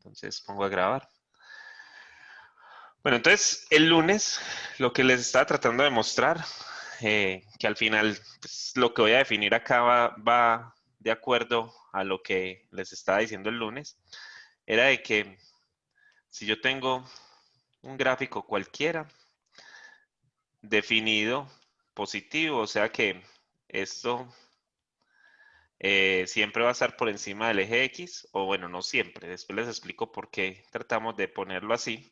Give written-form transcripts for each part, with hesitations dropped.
Entonces pongo a grabar. Bueno, entonces el lunes lo que les estaba tratando de mostrar, que al final pues, lo que voy a definir acá va de acuerdo a lo que les estaba diciendo el lunes, era de que si yo tengo un gráfico cualquiera definido positivo, o sea que esto siempre va a estar por encima del eje X, o bueno, no siempre, después les explico por qué tratamos de ponerlo así.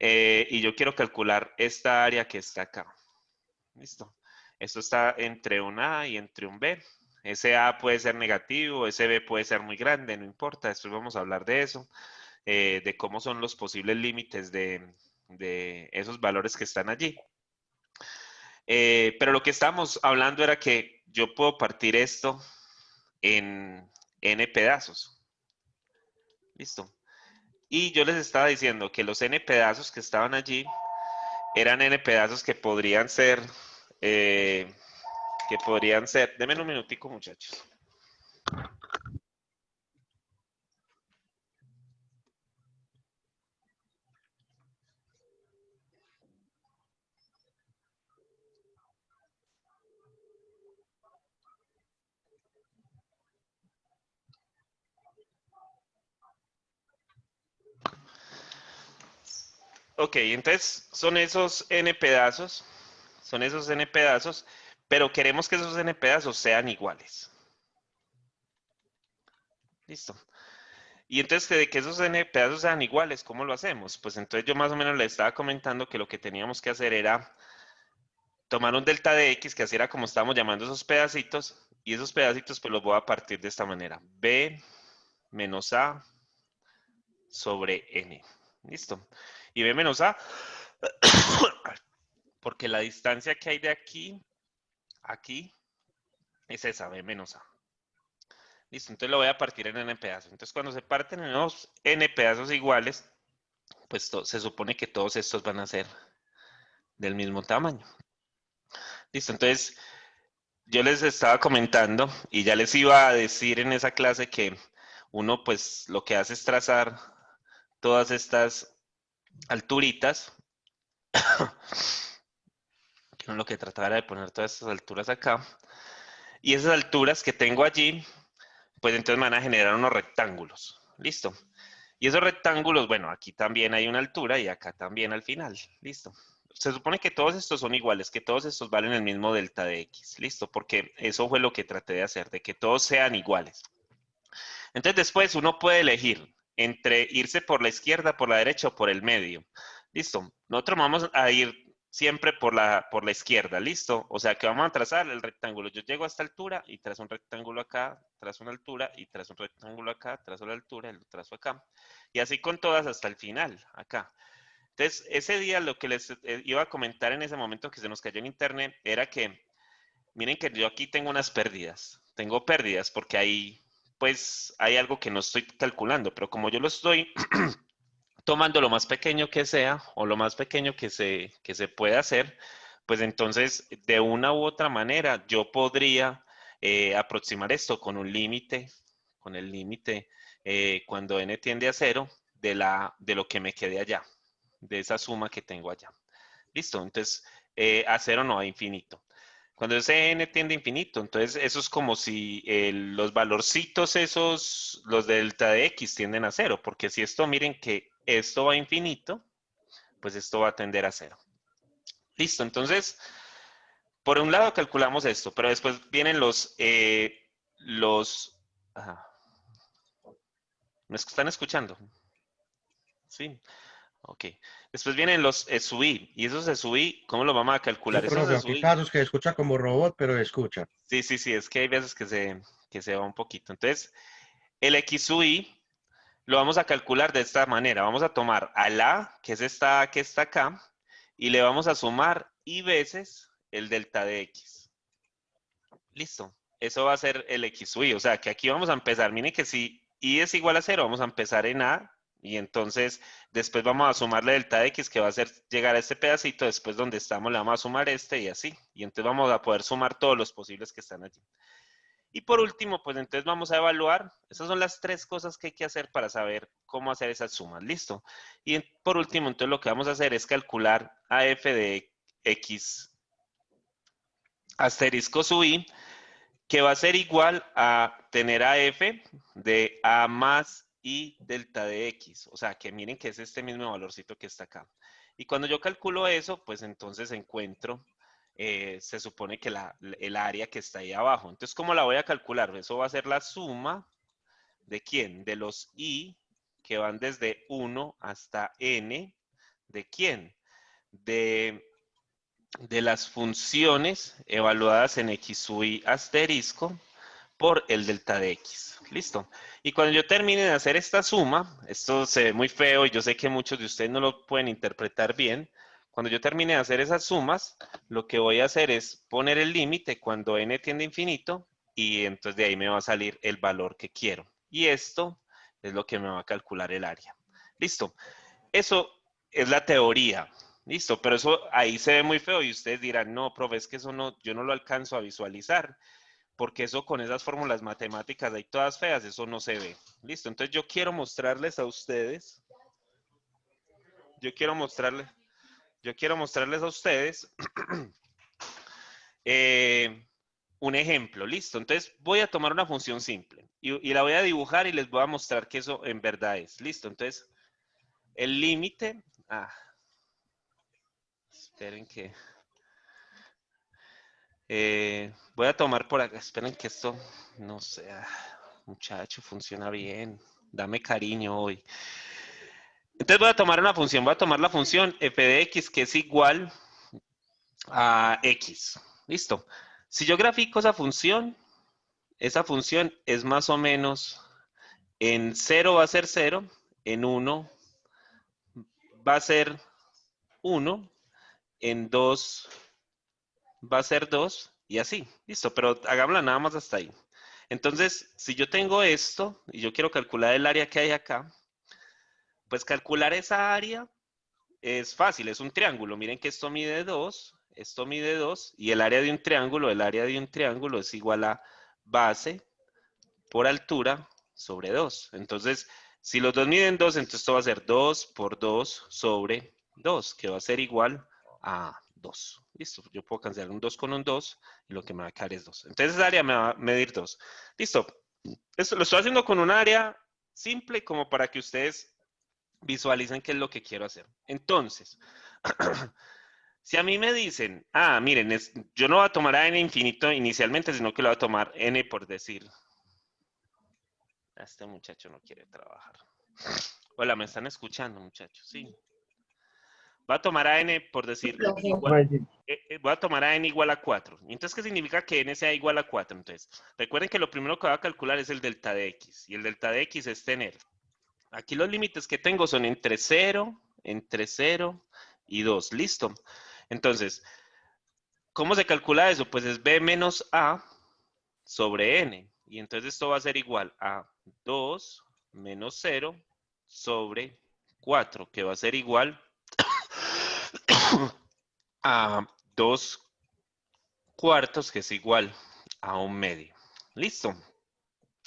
Y yo quiero calcular esta área que está acá. ¿Listo? Esto está entre un A y entre un B. Ese A puede ser negativo, ese B puede ser muy grande, no importa, después vamos a hablar de eso, de cómo son los posibles límites de esos valores que están allí. Pero lo que estábamos hablando era que yo puedo partir esto en n pedazos. ¿Listo? Y yo les estaba diciendo que los n pedazos que estaban allí eran n pedazos que podrían ser, denme un minutico muchachos. Ok, entonces son esos n pedazos, pero queremos que esos n pedazos sean iguales. Listo. Y entonces, de que esos n pedazos sean iguales, ¿cómo lo hacemos? Pues entonces yo más o menos le estaba comentando que lo que teníamos que hacer era tomar un delta de x, que así era como estábamos llamando esos pedacitos, y esos pedacitos pues los voy a partir de esta manera. B menos A sobre N. Listo. Y B menos A, porque la distancia que hay de aquí a aquí es esa, B menos A. Listo, entonces lo voy a partir en n pedazos. Entonces cuando se parten en los n pedazos iguales, pues se supone que todos estos van a ser del mismo tamaño. Listo, entonces yo les estaba comentando y ya les iba a decir en esa clase que uno pues lo que hace es trazar todas estas alturitas. Que uno lo que trataba era de poner todas estas alturas acá. Y esas alturas que tengo allí, pues entonces me van a generar unos rectángulos. Listo. Y esos rectángulos, bueno, aquí también hay una altura y acá también al final. Listo. Se supone que todos estos son iguales, que todos estos valen el mismo delta de x. Listo, porque eso fue lo que traté de hacer, de que todos sean iguales. Entonces después uno puede elegir entre irse por la izquierda, por la derecha o por el medio. Listo. Nosotros vamos a ir siempre por la izquierda, ¿listo? O sea que vamos a trazar el rectángulo. Yo llego a esta altura y trazo un rectángulo acá, trazo una altura y trazo un rectángulo acá, trazo la altura y lo trazo acá. Y así con todas hasta el final, acá. Entonces, ese día lo que les iba a comentar en ese momento que se nos cayó en internet era que, miren que yo aquí tengo unas pérdidas. Tengo pérdidas porque ahí, pues, hay algo que no estoy calculando, pero como yo lo estoy tomando lo más pequeño que sea o lo más pequeño que se pueda hacer, pues entonces de una u otra manera yo podría aproximar esto con un límite, con el límite cuando n tiende a cero de lo que me quede allá, de esa suma que tengo allá. Listo, entonces a cero no a infinito. Cuando ese n tiende a infinito, entonces eso es como si los valorcitos esos, los delta de x tienden a cero, porque si esto, miren que esto va a infinito, pues esto va a tender a cero. Listo, entonces, por un lado calculamos esto, pero después vienen ajá. ¿Me están escuchando? Sí, ok. Después vienen los SUI, y esos SUI, ¿cómo lo vamos a Sí, calcular? Esos profe, aquí SUI, casos que escucha como robot, pero escucha. sí, es que hay veces que se va un poquito. Entonces, el XUI lo vamos a calcular de esta manera. Vamos a tomar al A, que es esta A que está acá, y le vamos a sumar I veces el delta de X. Listo. Eso va a ser el XUI. O sea, que aquí vamos a empezar. Miren que si I es igual a 0, vamos a empezar en A, y entonces después vamos a sumarle delta de X, que va a ser llegar a este pedacito. Después donde estamos le vamos a sumar este y así. Y entonces vamos a poder sumar todos los posibles que están allí. Y por último, pues entonces vamos a evaluar. Esas son las tres cosas que hay que hacer para saber cómo hacer esas sumas. ¿Listo? Y por último, entonces lo que vamos a hacer es calcular AF de X asterisco sub I, que va a ser igual a tener AF de A más I delta de X. O sea, que miren que es este mismo valorcito que está acá. Y cuando yo calculo eso, pues entonces encuentro, se supone que el área que está ahí abajo. Entonces, ¿cómo la voy a calcular? Eso va a ser la suma de ¿quién? De los I que van desde 1 hasta N. ¿De quién? De las funciones evaluadas en X sub I asterisco por el delta de X. ¿Listo? Y cuando yo termine de hacer esta suma, esto se ve muy feo y yo sé que muchos de ustedes no lo pueden interpretar bien. Cuando yo termine de hacer esas sumas, lo que voy a hacer es poner el límite cuando n tiende a infinito y entonces de ahí me va a salir el valor que quiero. Y esto es lo que me va a calcular el área. ¿Listo? Eso es la teoría. Listo, pero eso ahí se ve muy feo y ustedes dirán, no, profe, es que eso no, yo no lo alcanzo a visualizar porque eso con esas fórmulas matemáticas ahí todas feas, eso no se ve. Listo, entonces yo quiero mostrarles a ustedes, yo quiero mostrarles a ustedes un ejemplo, listo. Entonces voy a tomar una función simple y la voy a dibujar y les voy a mostrar que eso en verdad es. Listo, entonces el límite, esperen que, voy a tomar por acá, esperen que esto, no sé, muchacho, funciona bien, dame cariño hoy. Entonces voy a tomar una función, voy a tomar la función f de x que es igual a x. Listo. Si yo grafico esa función es más o menos en 0 va a ser 0, en 1 va a ser 1, en 2 va a ser 2 y así. Listo, pero hagámosla nada más hasta ahí. Entonces, si yo tengo esto y yo quiero calcular el área que hay acá, pues calcular esa área es fácil, es un triángulo. Miren que esto mide 2, esto mide 2 y el área de un triángulo es igual a base por altura sobre 2. Entonces, si los dos miden 2, entonces esto va a ser 2 por 2 sobre 2, que va a ser igual a 2. Listo, yo puedo cancelar un 2 con un 2 y lo que me va a quedar es 2. Entonces, esa área me va a medir 2. Listo, esto lo estoy haciendo con un área simple como para que ustedes visualicen qué es lo que quiero hacer. Entonces, si a mí me dicen, miren, yo no voy a tomar a n infinito inicialmente, sino que lo voy a tomar n por decir. Este muchacho no quiere trabajar. Hola, ¿me están escuchando, muchachos? Sí. Voy a tomar a n por decir, voy a tomar a n igual a 4. Entonces, ¿qué significa que n sea igual a 4? Entonces, recuerden que lo primero que voy a calcular es el delta de x. Y el delta de x es tener. Aquí los límites que tengo son entre 0 y 2. Listo. Entonces, ¿cómo se calcula eso? Pues es b menos a sobre n. Y entonces esto va a ser igual a 2 menos 0 sobre 4, que va a ser igual a 2 cuartos, que es igual a 1 medio. Listo.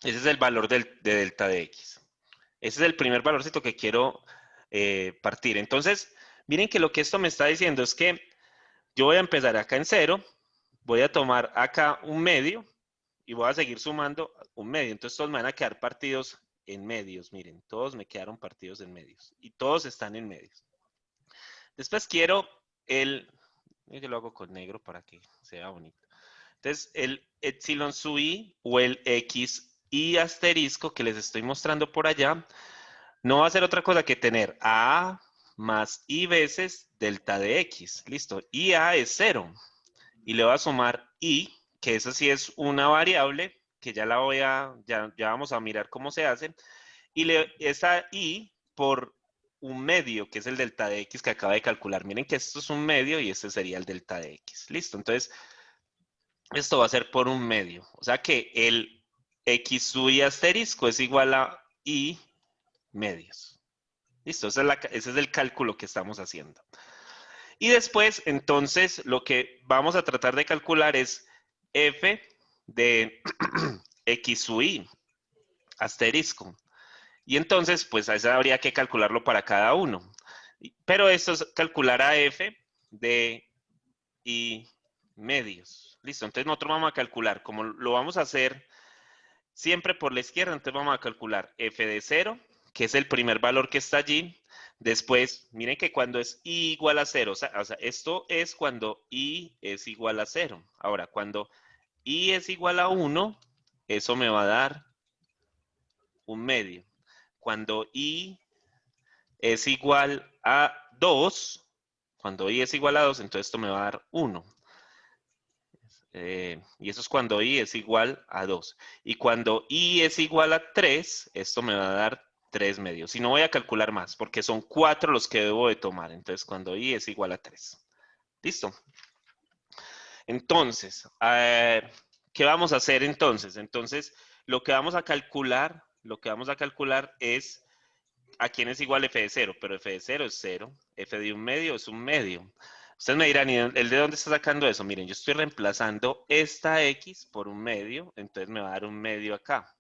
Ese es el valor de delta de x. Ese es el primer valorcito que quiero partir. Entonces, miren que lo que esto me está diciendo es que yo voy a empezar acá en 0, voy a tomar acá un medio y voy a seguir sumando un medio. Entonces todos me van a quedar partidos en medios. Miren, todos me quedaron partidos en medios. Y todos están en medios. Después quiero yo lo hago con negro para que sea bonito. Entonces el epsilon sub i o el x y asterisco que les estoy mostrando por allá no va a ser otra cosa que tener a más i veces delta de x. Listo. Y a es 0. Y le voy a sumar i, que esa sí es una variable, que ya ya vamos a mirar cómo se hace. Y esa i por un medio, que es el delta de x que acaba de calcular. Miren que esto es un medio y este sería el delta de x. Listo. Entonces, esto va a ser por un medio. O sea que el x sub i asterisco es igual a i medios. Listo, ese es el cálculo que estamos haciendo. Y después, entonces, lo que vamos a tratar de calcular es f de x sub i asterisco. Y entonces, pues eso habría que calcularlo para cada uno. Pero esto es calcular a f de i medios. Listo, entonces nosotros vamos a calcular, como lo vamos a hacer siempre por la izquierda, entonces vamos a calcular f de 0, que es el primer valor que está allí. Después, miren que cuando es i igual a 0, o sea, esto es cuando i es igual a 0. Ahora, cuando i es igual a 1, eso me va a dar un medio. Cuando i es igual a 2, cuando i es igual a 2, entonces esto me va a dar 1. Y eso es cuando i es igual a 2. Y cuando i es igual a 3, esto me va a dar 3 medios. Y no voy a calcular más, porque son 4 los que debo de tomar. Entonces, cuando i es igual a 3. ¿Listo? Entonces, ¿qué vamos a hacer entonces? Entonces, lo que vamos a calcular es a quién es igual f de 0, pero f de 0 es 0, f de un medio es un medio. Ustedes me dirán, ¿y el de dónde está sacando eso? Miren, yo estoy reemplazando esta x por un medio, entonces me va a dar un medio acá.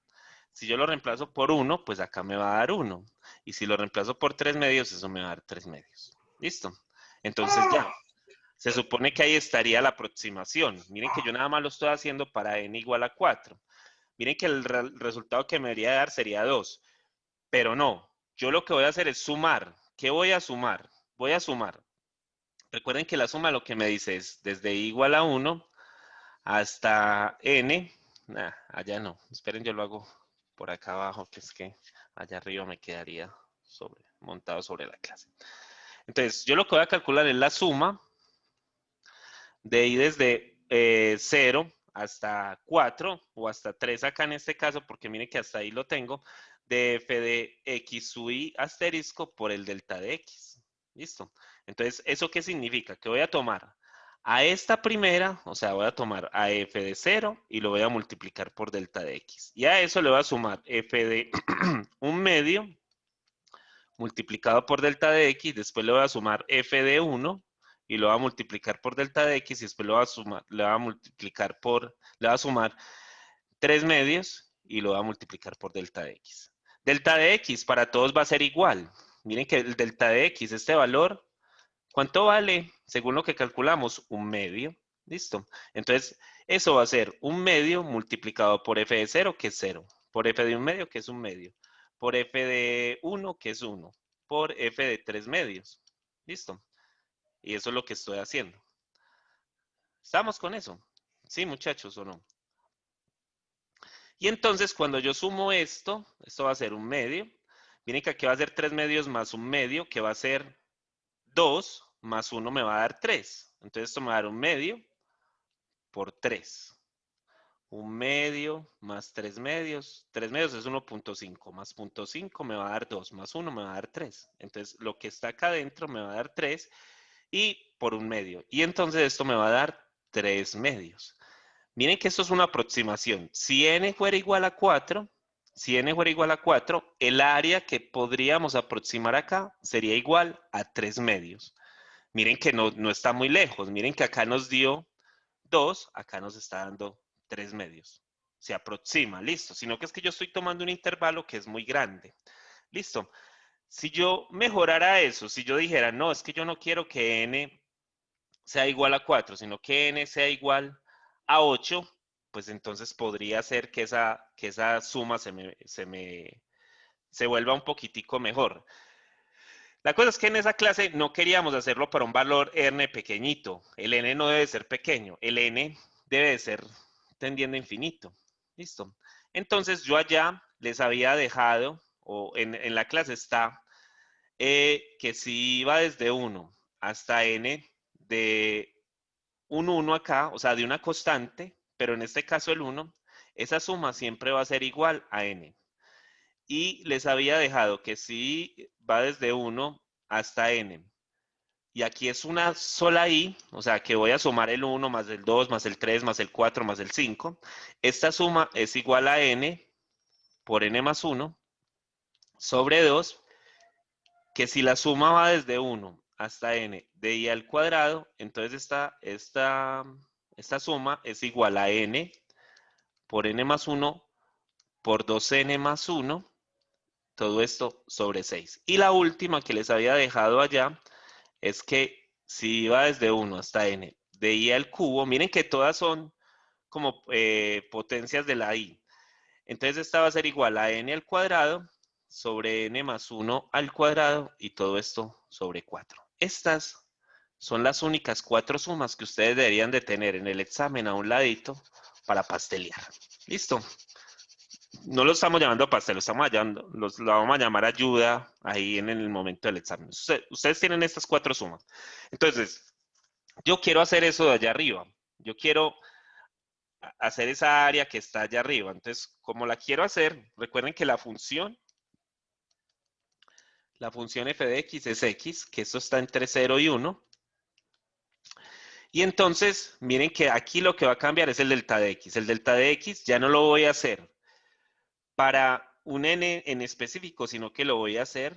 Si yo lo reemplazo por 1, pues acá me va a dar 1. Y si lo reemplazo por 3 medios, eso me va a dar 3 medios. ¿Listo? Entonces ya, se supone que ahí estaría la aproximación. Miren que yo nada más lo estoy haciendo para n igual a 4. Miren que el resultado que me debería dar sería 2. Pero no, yo lo que voy a hacer es sumar. ¿Qué voy a sumar? Voy a sumar. Recuerden que la suma lo que me dice es desde i igual a 1 hasta n. Nah, allá no. Esperen, yo lo hago por acá abajo, que es que allá arriba me quedaría montado sobre la clase. Entonces, yo lo que voy a calcular es la suma de i desde 0 hasta 4 o hasta 3 acá en este caso, porque miren que hasta ahí lo tengo, de f de x sub i asterisco por el delta de x. ¿Listo? Entonces, ¿eso qué significa? Que voy a tomar a esta primera, o sea, voy a tomar a f de 0 y lo voy a multiplicar por delta de x. Y a eso le voy a sumar f de un medio multiplicado por delta de x, después le voy a sumar f de 1 y lo va a multiplicar por delta de x y después lo va a sumar, le va a multiplicar por, le va a sumar 3 medios y lo va a multiplicar por delta de x. Delta de x para todos va a ser igual. Miren que el delta de x, este valor, ¿cuánto vale? Según lo que calculamos, un medio. ¿Listo? Entonces, eso va a ser un medio multiplicado por f de 0, que es 0, por f de un medio, que es un medio, por f de 1, que es 1, por f de 3 medios. ¿Listo? Y eso es lo que estoy haciendo. ¿Estamos con eso? ¿Sí, muchachos, o no? Y entonces, cuando yo sumo esto va a ser un medio. Miren que aquí va a ser 3 medios más un medio, que va a ser 2 más 1 me va a dar 3. Entonces, esto me va a dar un medio por 3. Un medio más 3 medios. 3 medios es 1.5 más 0.5 me va a dar 2 más 1 me va a dar 3. Entonces, lo que está acá adentro me va a dar 3 y por un medio. Y entonces esto me va a dar 3 medios. Miren que esto es una aproximación. Si n fuera igual a 4, el área que podríamos aproximar acá sería igual a 3 medios. Miren que no está muy lejos. Miren que acá nos dio 2, acá nos está dando 3 medios. Se aproxima, listo. Sino que es que yo estoy tomando un intervalo que es muy grande. Listo. Si yo mejorara eso, si yo dijera, no, es que yo no quiero que n sea igual a 4, sino que n sea igual a 8, pues entonces podría ser que esa suma se vuelva un poquitico mejor. La cosa es que en esa clase no queríamos hacerlo para un valor n pequeñito. El n no debe ser pequeño, el n debe de ser tendiendo a infinito. ¿Listo? Entonces yo allá les había dejado, o en la clase está, que si iba desde 1 hasta n de un 1 acá, o sea, de una constante, pero en este caso el 1, esa suma siempre va a ser igual a n. Y les había dejado que si va desde 1 hasta n, y aquí es una sola i, o sea, que voy a sumar el 1 más el 2 más el 3 más el 4 más el 5, esta suma es igual a n por n más 1 sobre 2, que si la suma va desde 1 hasta n de i al cuadrado, entonces esta suma es igual a n por n más 1 por 2n más 1, todo esto sobre 6. Y la última que les había dejado allá es que si iba desde 1 hasta n de i al cubo, miren que todas son como potencias de la i. Entonces esta va a ser igual a n al cuadrado sobre n más 1 al cuadrado y todo esto sobre 4. Estas son las únicas 4 sumas que ustedes deberían de tener en el examen a un ladito para pastelear. ¿Listo? No lo estamos llamando pastel, lo vamos a llamar ayuda ahí en el momento del examen. Ustedes tienen estas 4 sumas. Entonces, yo quiero hacer eso de allá arriba. Yo quiero hacer esa área que está allá arriba. Entonces, como la quiero hacer, recuerden que la función f de x es x, que esto está entre 0 y 1. Y entonces, miren que aquí lo que va a cambiar es el delta de x. El delta de x ya no lo voy a hacer para un n en específico, sino que lo voy a hacer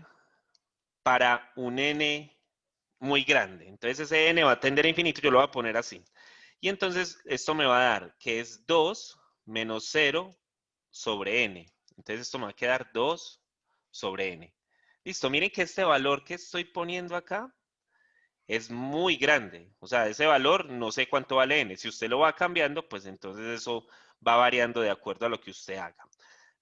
para un n muy grande. Entonces ese n va a tender a infinito, yo lo voy a poner así. Y entonces esto me va a dar que es 2 menos 0 sobre n. Entonces esto me va a quedar 2 sobre n. Listo, miren que este valor que estoy poniendo acá es muy grande. O sea, ese valor no sé cuánto vale n. Si usted lo va cambiando, pues entonces eso va variando de acuerdo a lo que usted haga.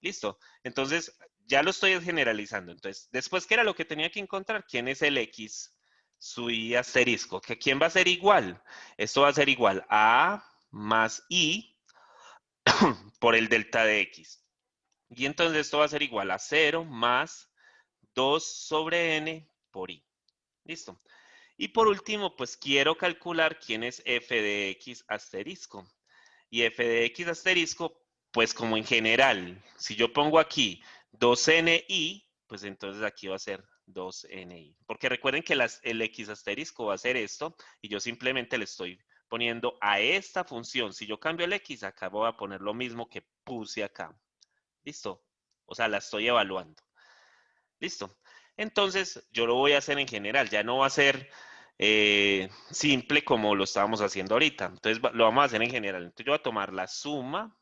Listo. Entonces, ya lo estoy generalizando. Entonces, después, ¿qué era lo que tenía que encontrar? ¿Quién es el x su y asterisco? ¿Que quién va a ser igual? Esto va a ser igual a A más i por el delta de x. Y entonces esto va a ser igual a 0 más 2 sobre n por i. Listo. Y por último, pues quiero calcular quién es f de x asterisco. Y f de x asterisco, pues como en general, si yo pongo aquí 2ni, pues entonces aquí va a ser 2ni. Porque recuerden que el x asterisco va a ser esto, y yo simplemente le estoy poniendo a esta función. Si yo cambio el x, acá voy a poner lo mismo que puse acá. ¿Listo? O sea, la estoy evaluando. ¿Listo? Entonces, yo lo voy a hacer en general. Ya no va a ser simple como lo estábamos haciendo ahorita. Entonces, lo vamos a hacer en general. Entonces, yo voy a tomar la suma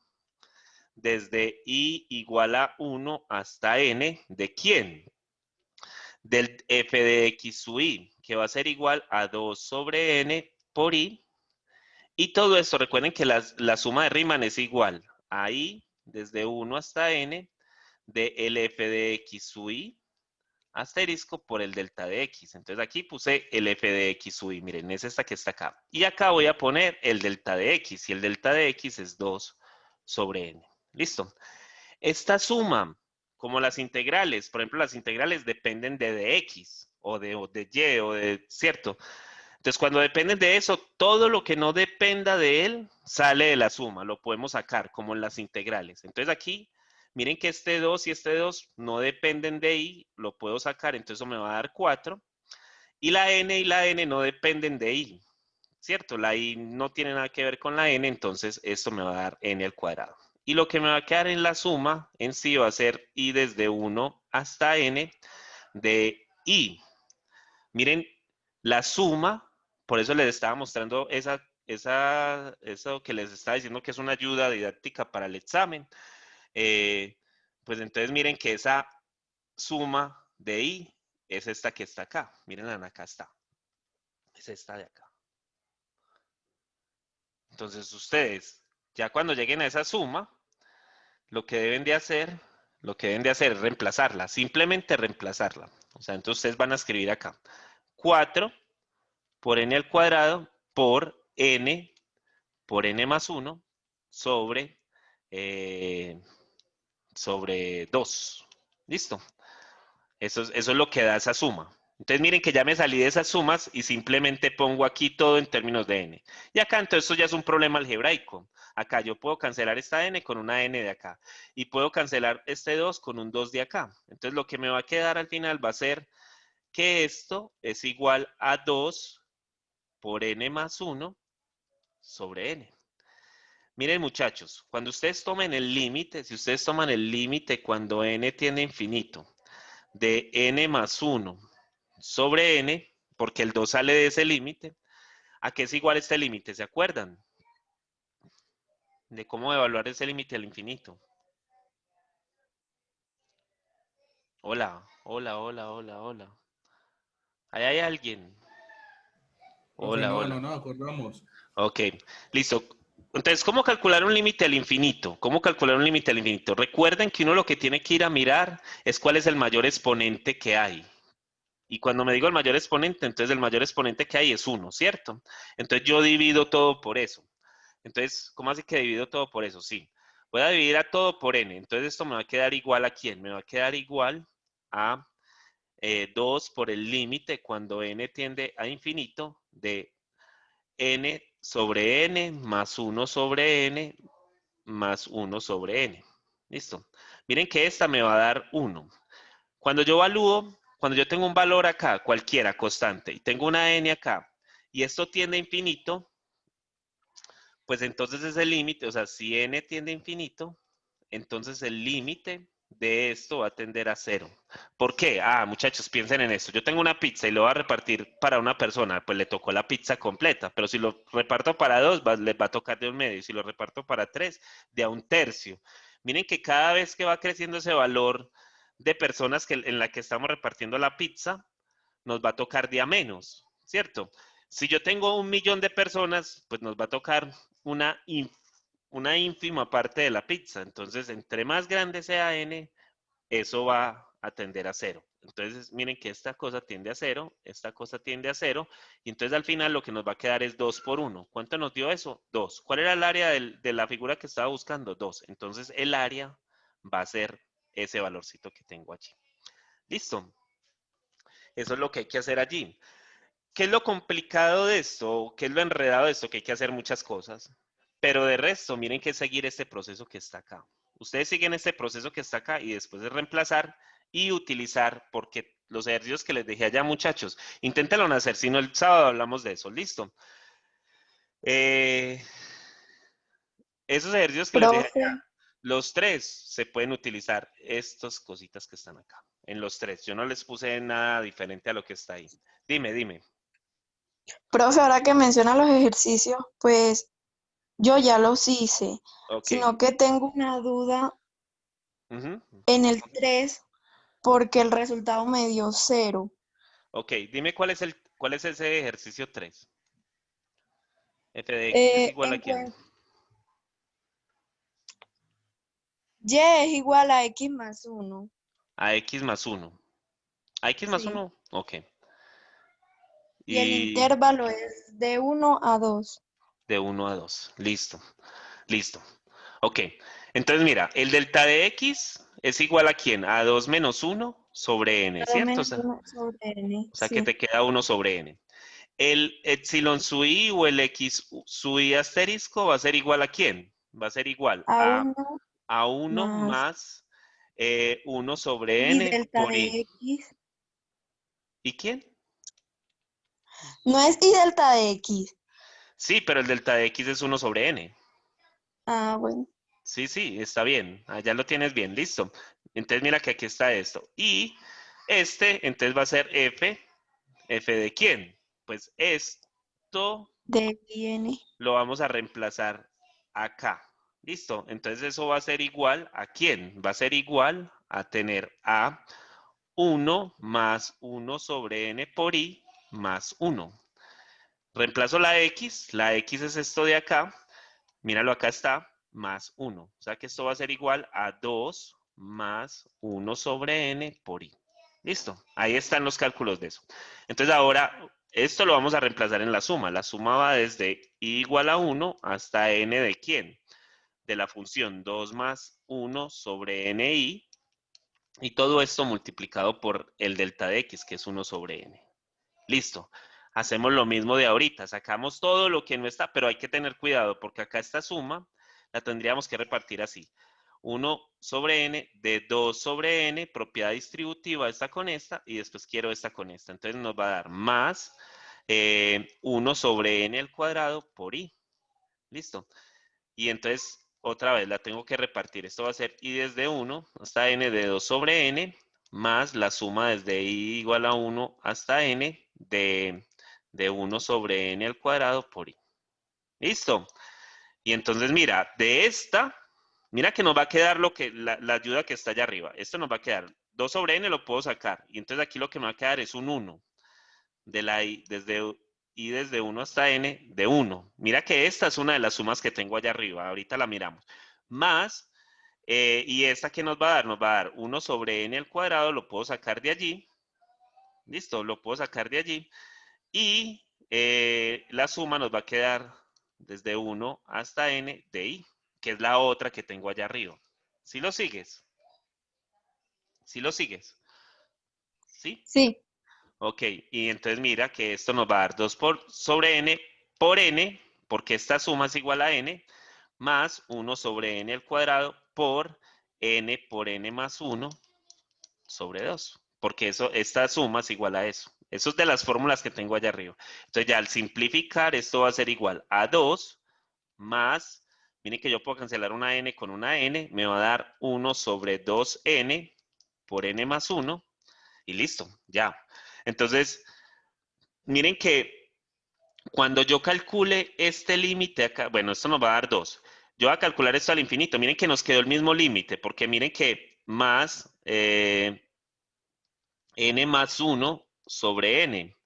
desde i igual a 1 hasta n. ¿De quién? Del f de x sub i, que va a ser igual a 2 sobre n por i. Y todo esto, recuerden que la suma de Riemann es igual a i desde 1 hasta n de el f de x sub i asterisco por el delta de x. Entonces aquí puse el f de x sub i. Miren, es esta que está acá. Y acá voy a poner el delta de x. Y el delta de x es 2 sobre n. Listo. Esta suma, como las integrales, por ejemplo, las integrales dependen de x o de y o de, ¿cierto? Entonces, cuando dependen de eso, todo lo que no dependa de él sale de la suma. Lo podemos sacar, como en las integrales. Entonces aquí, miren que este 2 y este 2 no dependen de i, lo puedo sacar, entonces eso me va a dar 4. Y la n no dependen de i, ¿cierto? La i no tiene nada que ver con la n, entonces esto me va a dar n al cuadrado. Y lo que me va a quedar en la suma en sí va a ser i desde 1 hasta n de i. Miren, la suma, por eso les estaba mostrando eso que les estaba diciendo que es una ayuda didáctica para el examen. Pues entonces miren que esa suma de i es esta que está acá. Miren, acá está. Es esta de acá. Entonces ustedes, ya cuando lleguen a esa suma, lo que deben de hacer es reemplazarla, simplemente reemplazarla. O sea, entonces ustedes van a escribir acá 4 por n al cuadrado por n más 1 sobre 2. ¿Listo? Eso es lo que da esa suma. Entonces miren que ya me salí de esas sumas y simplemente pongo aquí todo en términos de n. Y acá entonces esto ya es un problema algebraico. Acá yo puedo cancelar esta n con una n de acá. Y puedo cancelar este 2 con un 2 de acá. Entonces lo que me va a quedar al final va a ser que esto es igual a 2 por n más 1 sobre n. Miren muchachos, cuando ustedes tomen el límite, si ustedes toman el límite cuando n tiende a infinito de n más 1 sobre n, porque el 2 sale de ese límite, ¿a qué es igual este límite? ¿Se acuerdan? de cómo evaluar ese límite al infinito. Hola, hola, hola, hola, hola. ¿Ahí hay alguien? Profe, Hola, no, hola. no nos acordamos. Ok, listo. Entonces, ¿cómo calcular un límite al infinito? ¿Cómo calcular un límite al infinito? Recuerden que uno lo que tiene que ir a mirar es cuál es el mayor exponente que hay. Y cuando me digo el mayor exponente, entonces el mayor exponente que hay es 1, ¿cierto? Entonces yo divido todo por eso. Entonces, ¿cómo así que divido todo por eso? Sí. Voy a dividir a todo por n. Entonces esto me va a quedar igual a quién? Me va a quedar igual a 2 por el límite cuando n tiende a infinito de n sobre n más 1 sobre n más 1 sobre n. ¿Listo? Miren que esta me va a dar 1. Cuando yo evalúo, cuando yo tengo un valor acá, cualquiera, constante, y tengo una n acá, y esto tiende a infinito, pues entonces es el límite, o sea, si n tiende a infinito, entonces el límite de esto va a tender a 0. ¿Por qué? Ah, muchachos, piensen en esto. Yo tengo una pizza y lo voy a repartir para una persona, pues le tocó la pizza completa, pero si lo reparto para dos, les va a tocar de un medio, y si lo reparto para tres, de a un tercio. Miren que cada vez que va creciendo ese valor de personas en la que estamos repartiendo la pizza, nos va a tocar de a menos, ¿cierto? Si yo tengo 1 millón de personas, pues nos va a tocar una, una ínfima parte de la pizza. Entonces, entre más grande sea n, eso va a tender a 0. Entonces, miren que esta cosa tiende a 0, esta cosa tiende a 0, y entonces al final lo que nos va a quedar es 2 por 1. ¿Cuánto nos dio eso? 2. ¿Cuál era el área de la figura que estaba buscando? 2. Entonces, el área va a ser ese valorcito que tengo allí. ¿Listo? Eso es lo que hay que hacer allí. ¿Qué es lo complicado de esto? ¿Qué es lo enredado de esto? Que hay que hacer muchas cosas. Pero de resto, miren que es seguir este proceso que está acá. Ustedes siguen este proceso que está acá y después de reemplazar y utilizar, porque los ejercicios que les dejé allá, muchachos, inténtenlo hacer, si no el sábado hablamos de eso, listo. Eh, esos ejercicios que les dejé Profe, allá, los tres se pueden utilizar estas cositas que están acá, en los tres. Yo no les puse nada diferente a lo que está ahí. Dime, dime. profe, ahora que menciona los ejercicios, pues yo ya los hice, Ok. sino que tengo una duda Ujú. en el 3 porque el resultado me dio 0. Ok, dime cuál es ese ejercicio 3. F de X es igual a quién? Y es igual a X más 1. A X más 1. ¿A X más Sí. 1? Ok. Y el Y intervalo es de 1 a 2. de 1 a 2. Listo. Listo. Ok. Entonces, mira, el delta de X es igual a quién? A 2 menos 1 sobre n, 2 ¿cierto? menos 1 sobre n. O sea que Sí. te queda 1 sobre n. El epsilon su i o el x su i asterisco va a ser igual a quién? Va a ser igual A 1 a 1 más más 1 sobre y n delta por i. de X. ¿Y quién? No es y delta de X. Sí, pero el delta de x es 1 sobre n. Ah, bueno. Sí, sí, está bien. Ya lo tienes bien, listo. Entonces mira que aquí está esto. Y entonces va a ser f. ¿F de quién? Pues esto De n. lo vamos a reemplazar acá. Listo. Entonces eso va a ser igual a quién? Va a ser igual a tener a 1 más 1 sobre n por i más 1. Reemplazo la x es esto de acá, míralo acá está, más 1. O sea que esto va a ser igual a 2 más 1 sobre n por i. Listo, ahí están los cálculos de eso. Entonces ahora, esto lo vamos a reemplazar en la suma. La suma va desde i igual a 1 hasta n de quién? De la función 2 más 1 sobre ni, y todo esto multiplicado por el delta de x, que es 1 sobre n. Listo. Hacemos lo mismo de ahorita. Sacamos todo lo que no está, pero hay que tener cuidado porque acá esta suma la tendríamos que repartir así. 1 sobre n de 2 sobre n, propiedad distributiva esta con esta, y después quiero esta con esta. Entonces nos va a dar más 1 sobre n al cuadrado por i. Listo. Y entonces, otra vez, la tengo que repartir. Esto va a ser i desde 1 hasta n de 2 sobre n, más la suma desde i igual a 1 hasta n de 1 sobre n al cuadrado por i. ¿Listo? Y entonces, mira, de esta, mira que nos va a quedar lo que, la ayuda que está allá arriba. Esto nos va a quedar 2 sobre n, lo puedo sacar. Y entonces aquí lo que me va a quedar es un 1. De la i desde 1 hasta n de 1. Mira que esta es una de las sumas que tengo allá arriba. Ahorita la miramos. Más, y esta que nos va a dar, 1 sobre n al cuadrado, lo puedo sacar de allí. Listo, lo puedo sacar de allí. Y la suma nos va a quedar desde 1 hasta n de i, que es la otra que tengo allá arriba. ¿Sí lo sigues? ¿Sí lo sigues? ¿Sí? Sí, Ok, y entonces mira que esto nos va a dar 2 sobre n por n, porque esta suma es igual a n, más 1 sobre n al cuadrado por n más 1 sobre 2. Porque esta suma es igual a eso. Eso es de las fórmulas que tengo allá arriba. Entonces ya al simplificar, esto va a ser igual a 2 más, miren que yo puedo cancelar una n con una n, me va a dar 1 sobre 2n por n más 1 y listo, ya. Entonces, miren que cuando yo calcule este límite acá, bueno, esto nos va a dar 2. Yo voy a calcular esto al infinito. Miren que nos quedó el mismo límite, porque miren que más n más 1 sobre n.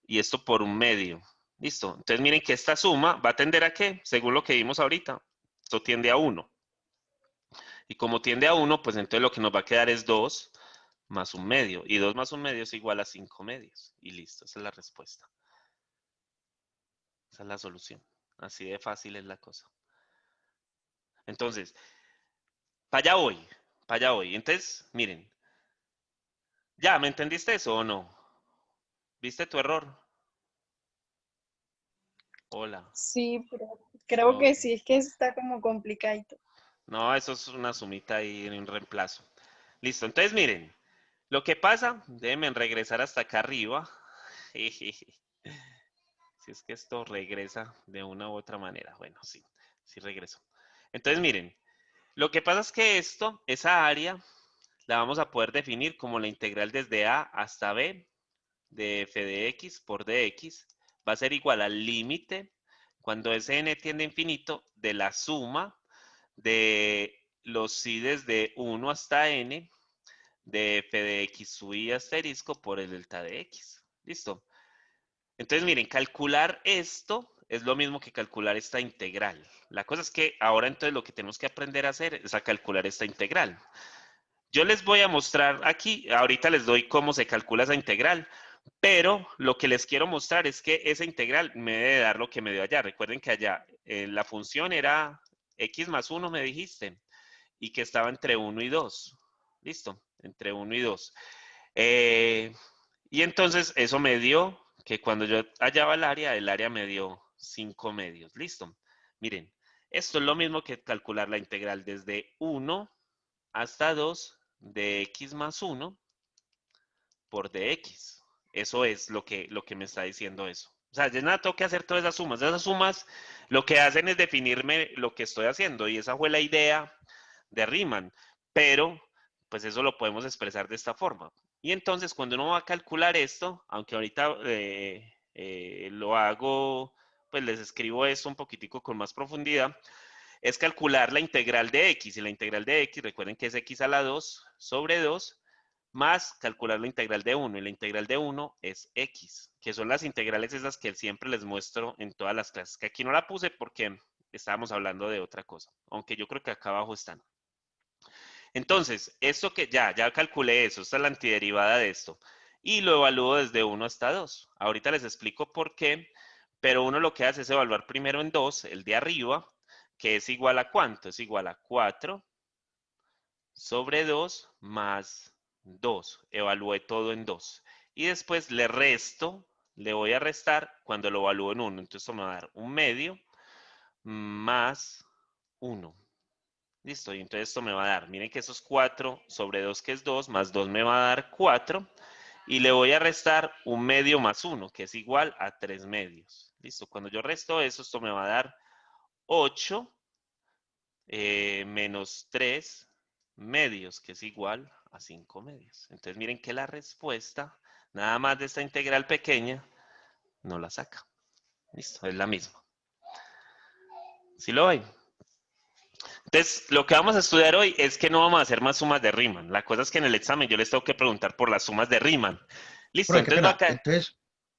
Y esto por un medio. Listo. Entonces miren que esta suma va a tender a ¿qué? Según lo que vimos ahorita. Esto tiende a 1. Y como tiende a 1, pues entonces lo que nos va a quedar es 2 más un medio. Y 2 más un medio es igual a 5 medios. Y listo, esa es la respuesta. Esa es la solución. Así de fácil es la cosa. Entonces, para allá voy. Para allá voy. Entonces, miren. ¿Ya me entendiste eso o no? ¿Viste tu error? Hola. sí, pero creo Ok. que sí, es que está como complicadito. No, eso es una sumita ahí en un reemplazo. Listo. Entonces, miren. Lo que pasa, déjenme regresar hasta acá arriba. Si es que esto regresa de una u otra manera. Bueno, sí, sí regreso. Entonces, miren, lo que pasa es que esa área, la vamos a poder definir como la integral desde a hasta b de f de x por dx. Va a ser igual al límite, cuando ese n tiende a infinito, de la suma de los i desde 1 hasta n de f de x sub i asterisco por el delta de x. ¿Listo? Entonces, miren, calcular esto es lo mismo que calcular esta integral. La cosa es que ahora entonces lo que tenemos que aprender a hacer es a calcular esta integral. Yo les voy a mostrar aquí, ahorita les doy cómo se calcula esa integral, pero lo que les quiero mostrar es que esa integral me debe dar lo que me dio allá. Recuerden que allá la función era x más 1, me dijiste, y que estaba entre 1 y 2. ¿Listo? Entre 1 y 2. Y entonces eso me dio que cuando yo hallaba el área me dio 5 medios. ¿Listo? Miren, esto es lo mismo que calcular la integral desde 1 hasta 2 de x más 1 por dx. Eso es lo que me está diciendo eso. O sea, yo nada tengo que hacer todas esas sumas. Esas sumas lo que hacen es definirme lo que estoy haciendo y esa fue la idea de Riemann. Pero, pues eso lo podemos expresar de esta forma. Y entonces, cuando uno va a calcular esto, aunque ahorita lo hago, pues les escribo esto un poquitico con más profundidad, es calcular la integral de x. Y la integral de x, recuerden que es x a la 2 sobre 2, más calcular la integral de 1. Y la integral de 1 es x, que son las integrales esas que siempre les muestro en todas las clases. Que aquí no la puse porque estábamos hablando de otra cosa, aunque yo creo que acá abajo están. Entonces, esto que ya calculé eso, esta es la antiderivada de esto. Y lo evalúo desde 1 hasta 2. Ahorita les explico por qué, pero uno lo que hace es evaluar primero en 2, el de arriba, que es igual a ¿cuánto? Es igual a 4 sobre 2 más 2. Evalué todo en 2. Y después le resto, le voy a restar cuando lo evalúo en 1. Entonces, esto me va a dar un medio más 1. Listo, y entonces esto me va a dar, miren que eso es 4 sobre 2 que es 2, más 2 me va a dar 4, y le voy a restar un medio más 1, que es igual a 3 medios. Listo, cuando yo resto eso, esto me va a dar 8 menos 3 medios, que es igual a 5 medios. Entonces miren que la respuesta, nada más de esta integral pequeña, no la saca. Listo, es la misma. ¿Sí lo hay? Entonces, lo que vamos a estudiar hoy es que no vamos a hacer más sumas de Riemann. La cosa es que en el examen yo les tengo que preguntar por las sumas de Riemann. Listo, Profe, qué entonces va pena. acá. Entonces,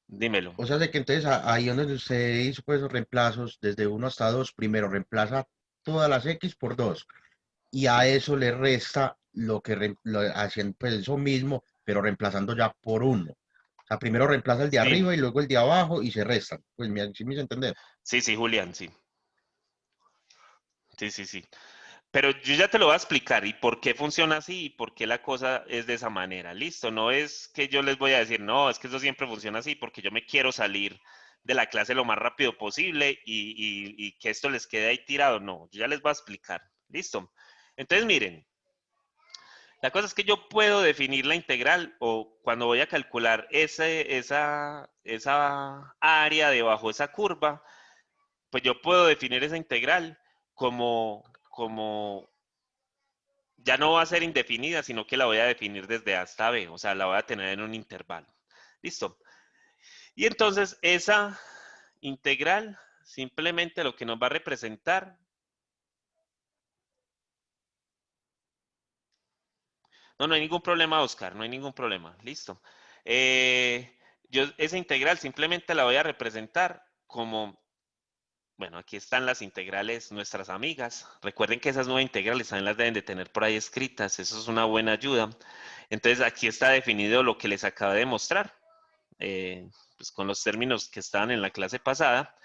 Dímelo. o sea, de que entonces ahí donde usted hizo pues esos reemplazos desde uno hasta 2 primero reemplaza todas las X por 2 y a Sí. eso le resta lo que hacen pues eso mismo, pero reemplazando ya por uno. O sea, primero reemplaza el de Sí, arriba y luego el de abajo y se restan. Pues sí me hizo entender. sí, sí, Julián, sí. Sí, sí, sí. Pero yo ya te lo voy a explicar y por qué funciona así y por qué la cosa es de esa manera. Listo, no es que yo les voy a decir, no, es que eso siempre funciona así porque yo me quiero salir de la clase lo más rápido posible y que esto les quede ahí tirado. No, yo ya les voy a explicar. Listo. Entonces, miren, la cosa es que yo puedo definir la integral o cuando voy a calcular esa área debajo de esa curva, pues yo puedo definir esa integral como ya no va a ser indefinida, sino que la voy a definir desde A hasta B, o sea, la voy a tener en un intervalo. ¿Listo? Y entonces esa integral simplemente lo que nos va a representar, no, no hay ningún problema, Oscar, no hay ningún problema. Listo. Yo esa integral simplemente la voy a representar como, bueno, aquí están las integrales, nuestras amigas. Recuerden que esas 9 integrales también las deben de tener por ahí escritas, eso es una buena ayuda. Entonces aquí está definido lo que les acabo de mostrar. Pues con los términos que estaban en la clase pasada.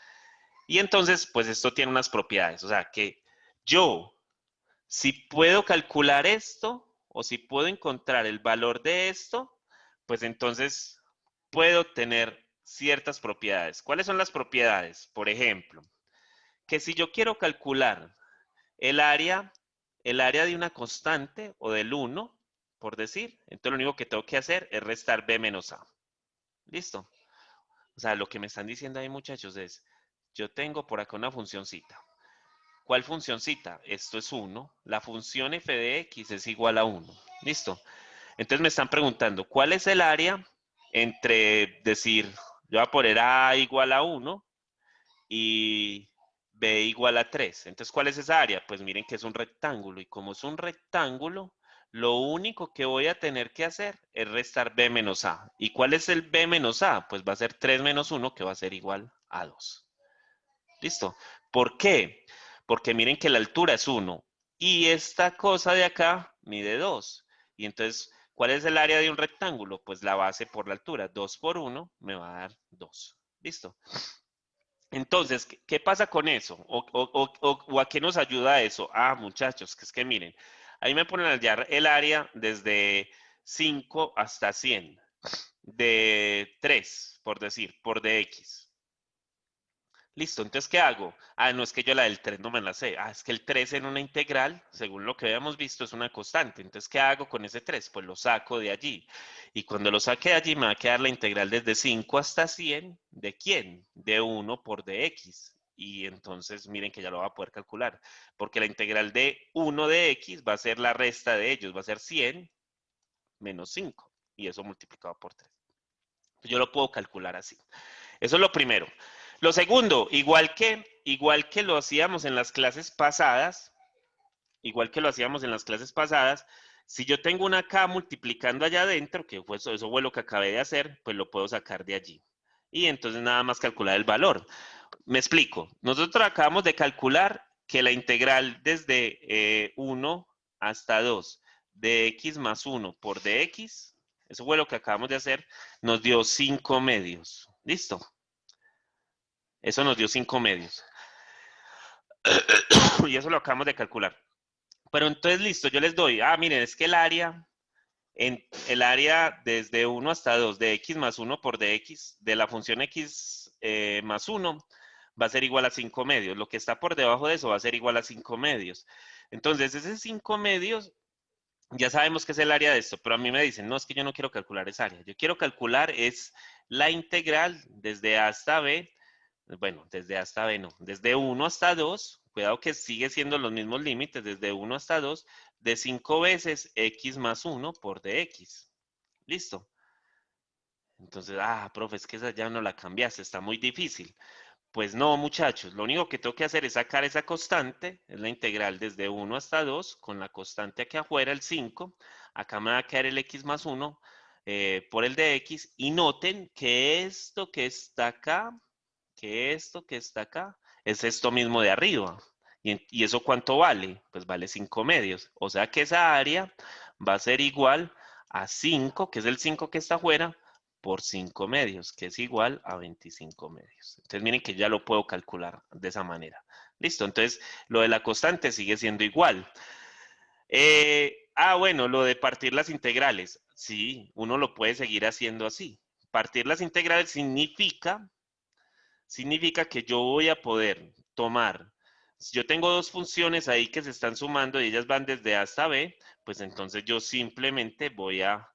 Y entonces, pues esto tiene unas propiedades. O sea, que yo, si puedo calcular esto o si puedo encontrar el valor de esto, pues entonces puedo tener ciertas propiedades. ¿Cuáles son las propiedades? Por ejemplo, que si yo quiero calcular el área, el área de una constante o del 1, por decir, entonces lo único que tengo que hacer es restar b menos a. ¿Listo? O sea, lo que me están diciendo ahí, muchachos, es, yo tengo por acá una funcióncita. ¿Cuál funcióncita? Esto es 1. La función f de x es igual a 1. ¿Listo? Entonces me están preguntando, ¿cuál es el área entre decir, yo voy a poner a igual a 1 y b igual a 3? Entonces, ¿cuál es esa área? Pues miren que es un rectángulo. Y como es un rectángulo, lo único que voy a tener que hacer es restar b menos a. ¿Y cuál es el b menos a? Pues va a ser 3 menos 1, que va a ser igual a 2. ¿Listo? ¿Por qué? Porque miren que la altura es 1 y esta cosa de acá mide 2. Y entonces, ¿cuál es el área de un rectángulo? Pues la base por la altura. 2 por 1 me va a dar 2. ¿Listo? Entonces, ¿qué pasa con eso? ¿O a qué nos ayuda eso? Ah, muchachos, que es que miren, ahí me ponen a hallar el área desde 5 hasta 100 de 3, por decir, por dx. Listo, entonces, ¿qué hago? Ah, no es que yo la del 3 no me la sé. Ah, es que el 3 en una integral, según lo que habíamos visto, es una constante. Entonces, ¿qué hago con ese 3? Pues lo saco de allí. Y cuando lo saque de allí, me va a quedar la integral desde 5 hasta 100. ¿De quién? De 1 por dx. Y entonces, miren que ya lo va a poder calcular. Porque la integral de 1 de x va a ser la resta de ellos. Va a ser 100 menos 5. Y eso multiplicado por 3. Yo lo puedo calcular así. Eso es lo primero. Lo segundo, igual que lo hacíamos en las clases pasadas, si yo tengo una K multiplicando allá adentro, que fue eso fue lo que acabé de hacer, pues lo puedo sacar de allí. Y entonces nada más calcular el valor. Me explico. Nosotros acabamos de calcular que la integral desde 1 hasta 2 de x más 1 por dx, eso fue lo que acabamos de hacer, nos dio 5 medios. ¿Listo? Eso nos dio 5 medios. Y eso lo acabamos de calcular. Pero entonces, listo, yo les doy, miren, es que el área desde 1 hasta 2 de x más 1 por dx de la función x más 1 va a ser igual a 5 medios. Lo que está por debajo de eso va a ser igual a 5 medios. Entonces, ese 5 medios, ya sabemos que es el área de esto, pero a mí me dicen, no, es que yo no quiero calcular esa área. Yo quiero calcular es la integral desde a hasta b. Bueno, desde hasta B no, desde 1 hasta 2, cuidado que sigue siendo los mismos límites, desde 1 hasta 2, de 5 veces x más 1 por dx. ¿Listo? Entonces, profe, es que esa ya no la cambiaste, está muy difícil. Pues no, muchachos, lo único que tengo que hacer es sacar esa constante, es la integral desde 1 hasta 2, con la constante aquí afuera, el 5. Acá me va a quedar el x más 1 por el de x. Y noten que esto que está acá, es esto mismo de arriba. ¿Y eso cuánto vale? Pues vale 5 medios. O sea que esa área va a ser igual a 5, que es el 5 que está afuera, por 5 medios, que es igual a 25 medios. Entonces miren que ya lo puedo calcular de esa manera. Listo, entonces lo de la constante sigue siendo igual. Bueno, lo de partir las integrales. Sí, uno lo puede seguir haciendo así. Partir las integrales significa que yo voy a poder tomar, si yo tengo dos funciones ahí que se están sumando y ellas van desde A hasta B, pues entonces yo simplemente voy a,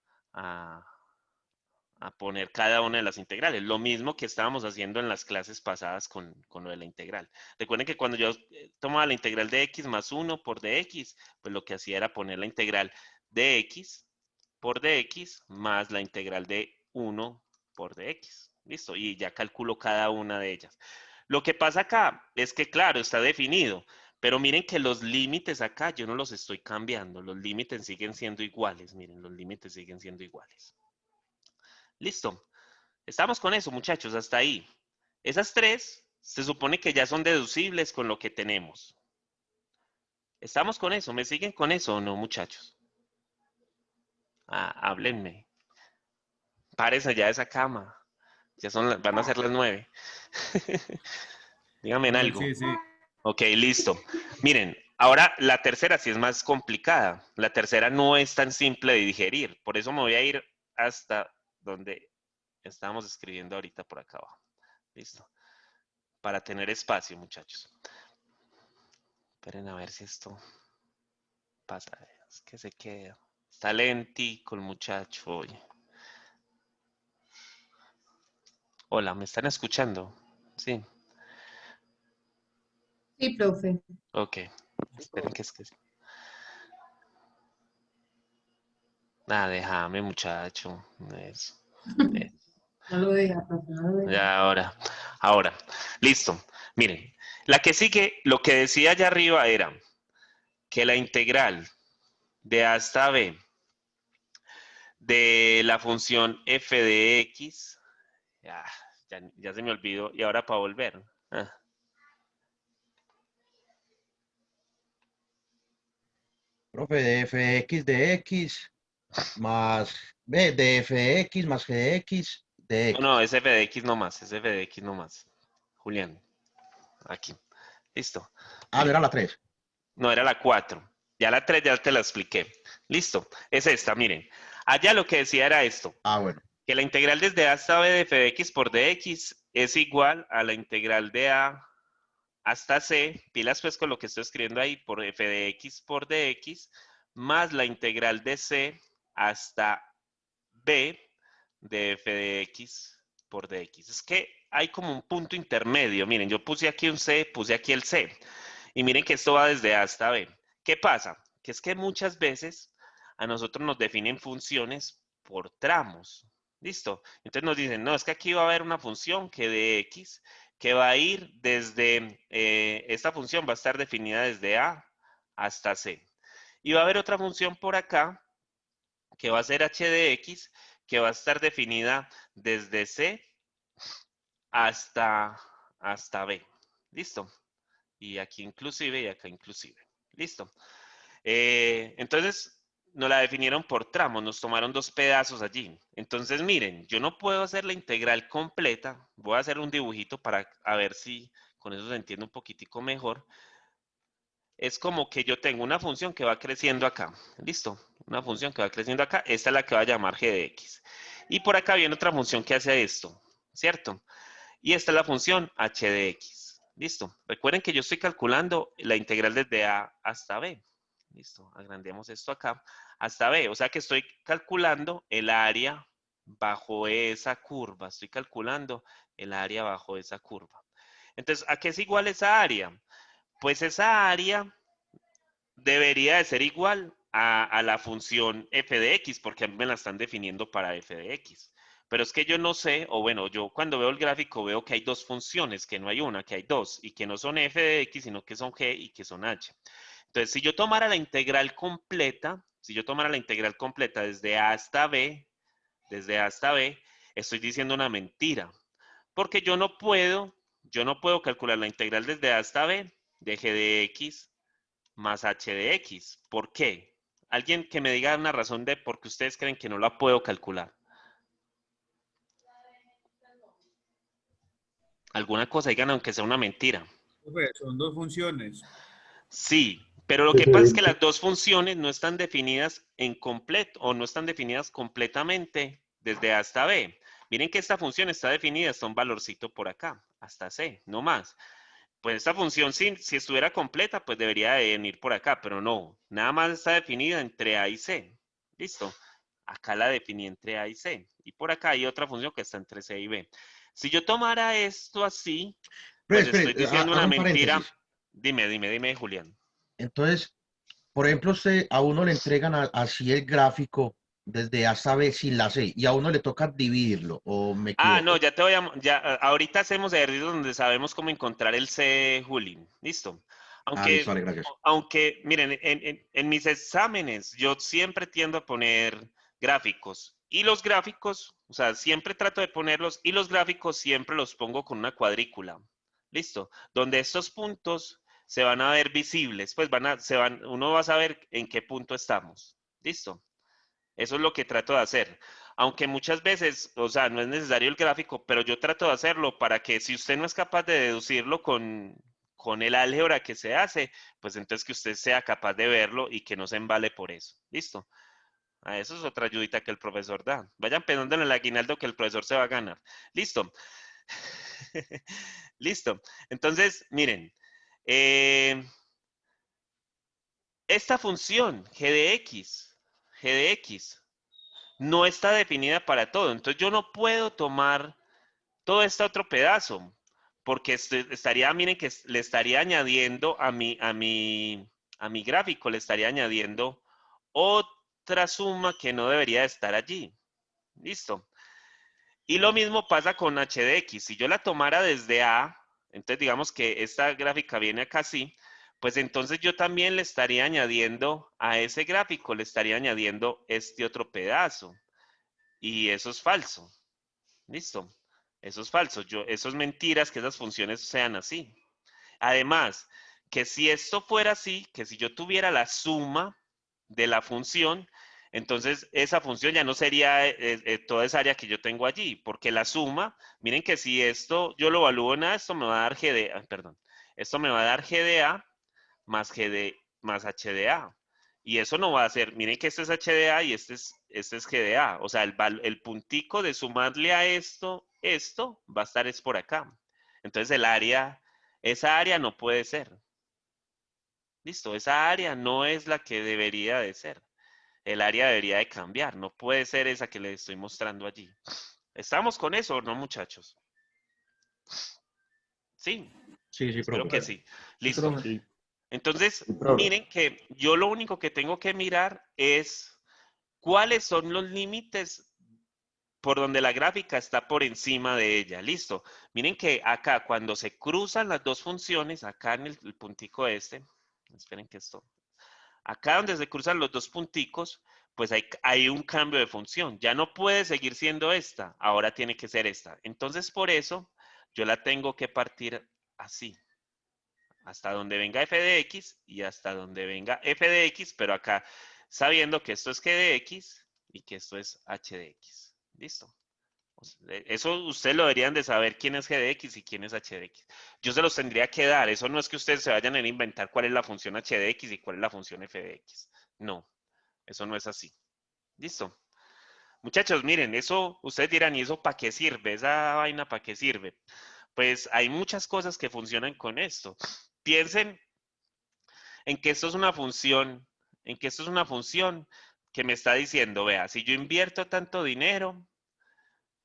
a poner cada una de las integrales. Lo mismo que estábamos haciendo en las clases pasadas con lo de la integral. Recuerden que cuando yo tomaba la integral de x más 1 por dx, pues lo que hacía era poner la integral de x por dx más la integral de 1 por dx. Listo, y ya calculo cada una de ellas. Lo que pasa acá es que, claro, está definido, pero miren que los límites acá yo no los estoy cambiando. Los límites siguen siendo iguales. Miren, los límites siguen siendo iguales. Listo. Estamos con eso, muchachos, hasta ahí. Esas tres se supone que ya son deducibles con lo que tenemos. ¿Estamos con eso? ¿Me siguen con eso o no, muchachos? Háblenme. Párense ya de esa cama. Ya van a ser las 9. Díganme en Profe, algo. sí, sí. Ok, listo. Miren, ahora la tercera sí es más complicada. La tercera no es tan simple de digerir. Por eso me voy a ir hasta donde estábamos escribiendo ahorita por acá abajo. Listo. Para tener espacio, muchachos. Esperen a ver si esto pasa. Es que se queda. Está lentico el muchacho hoy. Hola, ¿me están escuchando? Sí. Sí, profe. Ok. Esperen que es que... déjame, muchacho. Eso. No lo deja, profe, no lo deja. Ya, ahora. Listo. Miren, la que sigue, lo que decía allá arriba era que la integral de A hasta B de la función f de x, ya se me olvidó, y ahora para volver. Profe, de fx de x más b de fx más g de x de No, x. es f de x nomás, es f de x nomás. Julián, aquí. Listo. Ah, no era la 3. No, era la 4. Ya la 3 ya te la expliqué. Listo. Es esta, miren. Allá lo que decía era esto. Ah, bueno. Que la integral desde a hasta b de f de x por dx es igual a la integral de a hasta c, pilas pues con lo que estoy escribiendo ahí, por f de x por dx, más la integral de c hasta b de f de x por dx. Es que hay como un punto intermedio. Miren, yo puse aquí un c, puse aquí el c. Y miren que esto va desde A hasta B. ¿Qué pasa? Que es que muchas veces a nosotros nos definen funciones por tramos. ¿Listo? Entonces nos dicen, no, es que aquí va a haber una función que de x, que va a ir desde, esta función va a estar definida desde A hasta C. Y va a haber otra función por acá, que va a ser h de x, que va a estar definida desde C hasta B. ¿Listo? Y aquí inclusive y acá inclusive. Listo. Entonces, nos la definieron por tramos, nos tomaron dos pedazos allí. Entonces, miren, yo no puedo hacer la integral completa. Voy a hacer un dibujito para a ver si con eso se entiende un poquitico mejor. Es como que yo tengo una función que va creciendo acá. ¿Listo? Una función que va creciendo acá. Esta es la que va a llamar g de x. Y por acá viene otra función que hace esto. ¿Cierto? Y esta es la función h de x. Listo. Recuerden que yo estoy calculando la integral desde a hasta b. Listo. Agrandemos esto acá. Hasta b. O sea que estoy calculando el área bajo esa curva. Estoy calculando el área bajo esa curva. Entonces, ¿a qué es igual esa área? Pues esa área debería de ser igual a la función f de x, porque a mí me la están definiendo para f de x. Pero es que yo no sé, o bueno, yo cuando veo el gráfico veo que hay dos funciones, que no hay una, que hay dos, y que no son f de x, sino que son g y que son h. Entonces, si yo tomara la integral completa, desde a hasta b, estoy diciendo una mentira. Porque yo no puedo calcular la integral desde a hasta b de g de x más h de x. ¿Por qué? Alguien que me diga una razón de por qué ustedes creen que no la puedo calcular. Alguna cosa, digan aunque sea una mentira. Profe, son dos funciones. Sí, pero lo que pasa es que las dos funciones no están definidas en completo o no están definidas completamente desde A hasta B. Miren que esta función está definida hasta un valorcito por acá, hasta C, no más. Pues esta función, si estuviera completa, pues debería de venir por acá, pero no. Nada más está definida entre A y C. ¿Listo? Acá la definí entre A y C. Y por acá hay otra función que está entre C y B. Si yo tomara esto así, pues Espere, estoy diciendo haga una un mentira. paréntesis. Dime, Julián. Entonces, por ejemplo, a uno le entregan así el gráfico desde A hasta B sin la C y a uno le toca dividirlo, ¿o me Ah, no, equivoco? ya te voy a... Ya, ahorita hacemos ejercicios donde sabemos cómo encontrar el C, Juli. ¿Listo? Ah, listo, Aunque, vale, gracias. miren, en mis exámenes yo siempre tiendo a poner gráficos. Y los gráficos, o sea, siempre trato de ponerlos y los gráficos siempre los pongo con una cuadrícula. ¿Listo? Donde estos puntos se van a ver visibles, pues uno va a saber en qué punto estamos. ¿Listo? Eso es lo que trato de hacer. Aunque muchas veces, o sea, no es necesario el gráfico, pero yo trato de hacerlo para que si usted no es capaz de deducirlo con el álgebra que se hace, pues entonces que usted sea capaz de verlo y que no se embale por eso. ¿Listo? Eso es otra ayudita que el profesor da. Vayan pensando en el aguinaldo que el profesor se va a ganar. ¿Listo? Listo. Entonces, miren, eh, esta función g de x, no está definida para todo. Entonces yo no puedo tomar todo este otro pedazo, porque estaría, miren que le estaría añadiendo a mi gráfico, le estaría añadiendo otra suma que no debería estar allí. Listo. Y lo mismo pasa con h de x. Si yo la tomara desde A, entonces digamos que esta gráfica viene acá así, pues entonces yo también le estaría añadiendo a ese gráfico, le estaría añadiendo este otro pedazo. Y eso es falso. ¿Listo? Eso es falso. Eso es mentiras que esas funciones sean así. Además, que si esto fuera así, que si yo tuviera la suma de la función, entonces esa función ya no sería toda esa área que yo tengo allí, porque la suma, miren que si esto yo lo evalúo en A, esto me va a dar G de, perdón, esto me va a dar G de A más más H de A. Y eso no va a ser, miren que este es H de A y este es G de A. O sea, el puntico de sumarle a esto va a estar es por acá. Entonces esa área no puede ser. Listo, esa área no es la que debería de ser. El área debería de cambiar, no puede ser esa que les estoy mostrando allí. ¿Estamos con eso o no, muchachos? Sí, Sí, sí, espero profe. que sí. Sí, Listo. profe. Sí, Entonces, sí, profe. miren que yo lo único que tengo que mirar es cuáles son los límites por donde la gráfica está por encima de ella. Listo. Miren que acá cuando se cruzan las dos funciones, acá en el puntico este, esperen que esto, acá donde se cruzan los dos punticos, pues hay un cambio de función. Ya no puede seguir siendo esta, ahora tiene que ser esta. Entonces, por eso, yo la tengo que partir así. Hasta donde venga f de x y hasta donde venga f de x, pero acá sabiendo que esto es g de x y que esto es h de x. ¿Listo? Eso ustedes lo deberían de saber quién es g de x y quién es h de x. Yo se los tendría que dar. Eso no es que ustedes se vayan a inventar cuál es la función h de x y cuál es la función f de x. No, eso no es así. ¿Listo? Muchachos, miren, eso ustedes dirán, ¿y eso para qué sirve? ¿Esa vaina para qué sirve? Pues hay muchas cosas que funcionan con esto. Piensen en que esto es una función, en que esto es una función que me está diciendo, vea, si yo invierto tanto dinero,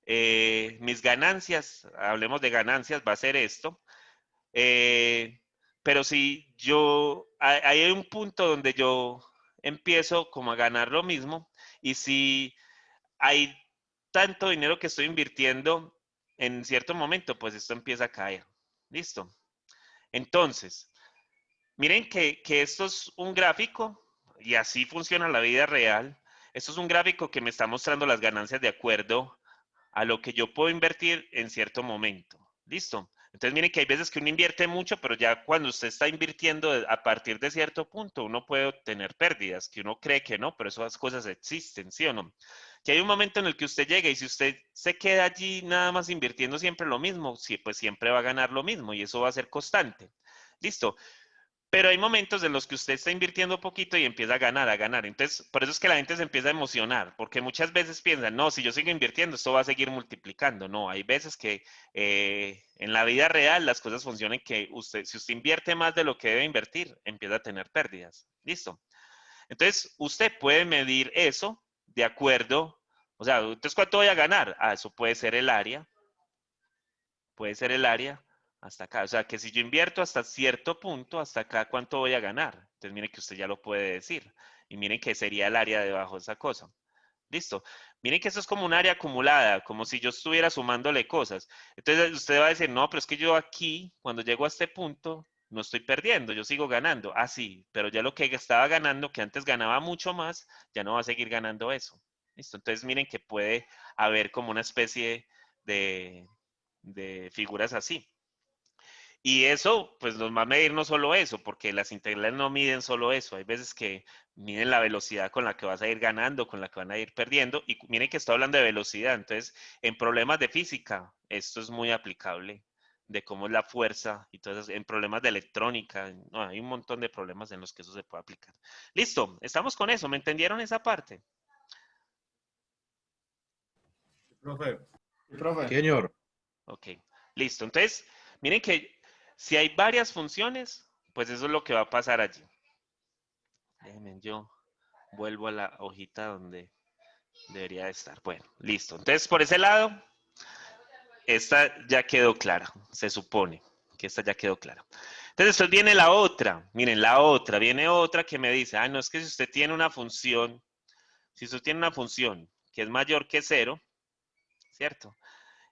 mis ganancias, hablemos de ganancias, va a ser esto. eh, pero si hay un punto donde yo empiezo como a ganar lo mismo y si hay tanto dinero que estoy invirtiendo en cierto momento, pues esto empieza a caer. ¿Listo? Entonces, miren que esto es un gráfico y así funciona la vida real. Esto es un gráfico que me está mostrando las ganancias de acuerdo a lo que yo puedo invertir en cierto momento. ¿Listo? Entonces, miren que hay veces que uno invierte mucho, pero ya cuando usted está invirtiendo a partir de cierto punto, uno puede obtener pérdidas, que uno cree que no, pero esas cosas existen, ¿sí o no? Que hay un momento en el que usted llega y si usted se queda allí nada más invirtiendo siempre lo mismo, sí, pues siempre va a ganar lo mismo y eso va a ser constante. ¿Listo? Pero hay momentos en los que usted está invirtiendo poquito y empieza a ganar, a ganar. Entonces, por eso es que la gente se empieza a emocionar, porque muchas veces piensan, no, si yo sigo invirtiendo, esto va a seguir multiplicando. No, hay veces que en la vida real las cosas funcionan que usted, si usted invierte más de lo que debe invertir, empieza a tener pérdidas. ¿Listo? Entonces, usted puede medir eso de acuerdo, o sea, entonces, ¿cuánto voy a ganar? Ah, eso puede ser el área hasta acá. O sea, que si yo invierto hasta cierto punto, hasta acá, ¿cuánto voy a ganar? Entonces, miren que usted ya lo puede decir. Y miren que sería el área debajo de esa cosa. Listo. Miren que eso es como un área acumulada, como si yo estuviera sumándole cosas. Entonces, usted va a decir, no, pero es que yo aquí, cuando llego a este punto, no estoy perdiendo, yo sigo ganando. Ah, sí, pero ya lo que estaba ganando, que antes ganaba mucho más, ya no va a seguir ganando eso. Listo. Entonces, miren que puede haber como una especie de figuras así. Y eso, pues nos va a medir no solo eso, porque las integrales no miden solo eso. Hay veces que miden la velocidad con la que vas a ir ganando, con la que van a ir perdiendo. Y miren que estoy hablando de velocidad. Entonces, en problemas de física, esto es muy aplicable, de cómo es la fuerza y todo eso. En problemas de electrónica, no, hay un montón de problemas en los que eso se puede aplicar. Listo, estamos con eso. ¿Me entendieron esa parte? Profe. Profe. Señor. Ok, listo. Entonces, miren que si hay varias funciones, pues eso es lo que va a pasar allí. Déjenme, yo vuelvo a la hojita donde debería de estar. Bueno, listo. Entonces, por ese lado, esta ya quedó clara. Se supone que esta ya quedó clara. Entonces, después viene la otra. Miren, la otra. Viene otra que me dice, ah, no, es que si usted tiene una función, si usted tiene una función que es mayor que cero, ¿cierto?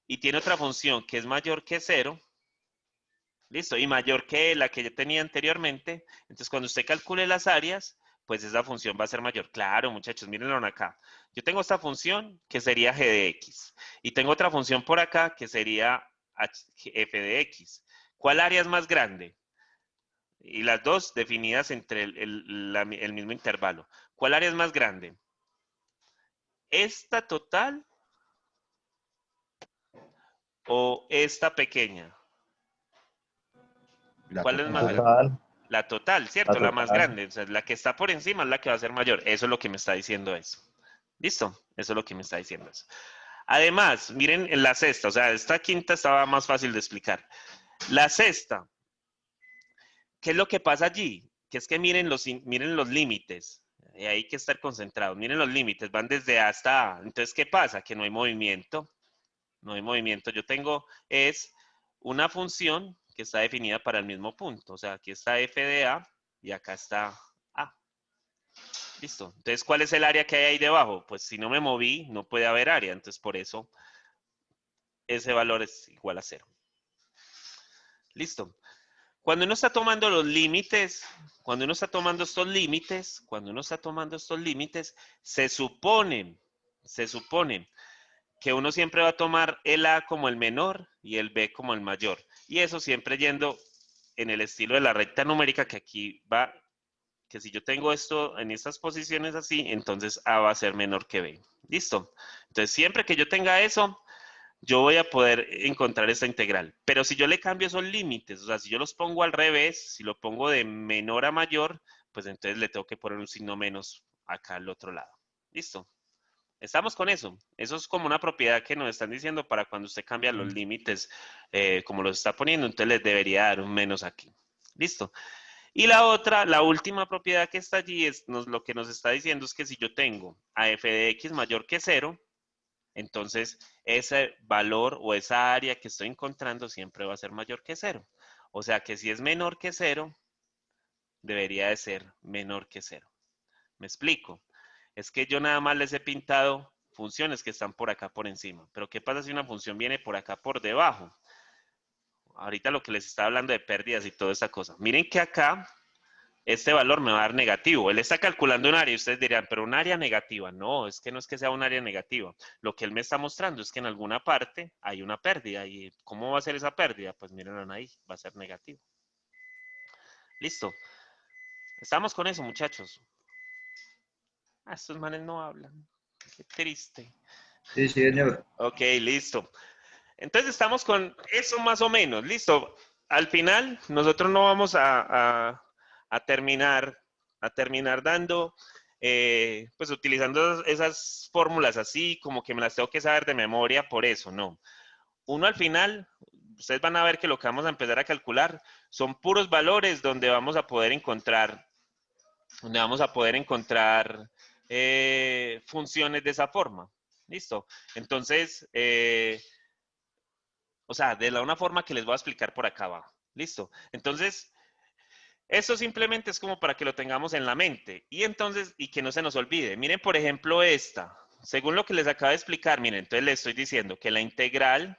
Y tiene otra función que es mayor que cero, listo, y mayor que la que yo tenía anteriormente. Entonces, cuando usted calcule las áreas, pues esa función va a ser mayor. Claro, muchachos, mírenlo acá. Yo tengo esta función que sería g de x. Y tengo otra función por acá que sería f de x. ¿Cuál área es más grande? Y las dos definidas entre el mismo intervalo. ¿Cuál área es más grande? ¿Esta total o esta pequeña? La ¿Cuál es más grande? total. La total, ¿cierto? La más grande. O sea, la que está por encima es la que va a ser mayor. Eso es lo que me está diciendo eso. ¿Listo? Eso es lo que me está diciendo eso. Además, miren en la sexta. O sea, esta quinta estaba más fácil de explicar. La sexta. ¿Qué es lo que pasa allí? Que es que miren los límites. Y hay que estar concentrados. Miren los límites. Van desde A hasta A. Entonces, ¿qué pasa? Que no hay movimiento. No hay movimiento. Yo tengo es una función que está definida para el mismo punto. O sea, aquí está f de A y acá está A. Listo. Entonces, ¿cuál es el área que hay ahí debajo? Pues si no me moví, no puede haber área. Entonces, por eso ese valor es igual a 0. Listo. Cuando uno está tomando los límites, cuando uno está tomando estos límites, se supone que uno siempre va a tomar el A como el menor y el B como el mayor. Y eso siempre yendo en el estilo de la recta numérica, que aquí va, que si yo tengo esto en estas posiciones así, entonces A va a ser menor que B. ¿Listo? Entonces, siempre que yo tenga eso, yo voy a poder encontrar esta integral. Pero si yo le cambio esos límites, o sea, si yo los pongo al revés, si lo pongo de menor a mayor, pues entonces le tengo que poner un signo menos acá al otro lado. ¿Listo? Estamos con eso. Eso es como una propiedad que nos están diciendo para cuando usted cambia los límites, como los está poniendo, entonces les debería dar un menos aquí. ¿Listo? Y la otra, la última propiedad que está allí, lo que nos está diciendo es que si yo tengo a f de x mayor que 0, entonces ese valor o esa área que estoy encontrando siempre va a ser mayor que 0. O sea que si es menor que 0, debería de ser menor que 0. ¿Me explico? Es que yo nada más les he pintado funciones que están por acá por encima. Pero ¿qué pasa si una función viene por acá por debajo? Ahorita lo que les estaba hablando de pérdidas y toda esa cosa. Miren que acá este valor me va a dar negativo. Él está calculando un área y ustedes dirán, pero un área negativa. No es que sea un área negativa. Lo que él me está mostrando es que en alguna parte hay una pérdida. ¿Y cómo va a ser esa pérdida? Pues miren ahí, va a ser negativo. Listo. Estamos con eso, muchachos. Estos manes no hablan. Qué triste. Sí, sí, señor. Ok, listo. Entonces estamos con eso más o menos. Listo. Al final, nosotros no vamos a terminar dando, pues utilizando esas fórmulas así, como que me las tengo que saber de memoria, por eso, no. Uno al final, ustedes van a ver que lo que vamos a empezar a calcular son puros valores donde vamos a poder encontrar, funciones de esa forma. Listo. Entonces, o sea, de una forma que les voy a explicar por acá abajo. Listo. Entonces, eso simplemente es como para que lo tengamos en la mente. Y entonces, y que no se nos olvide. Miren, por ejemplo, esta. Según lo que les acabo de explicar, miren, entonces les estoy diciendo que la integral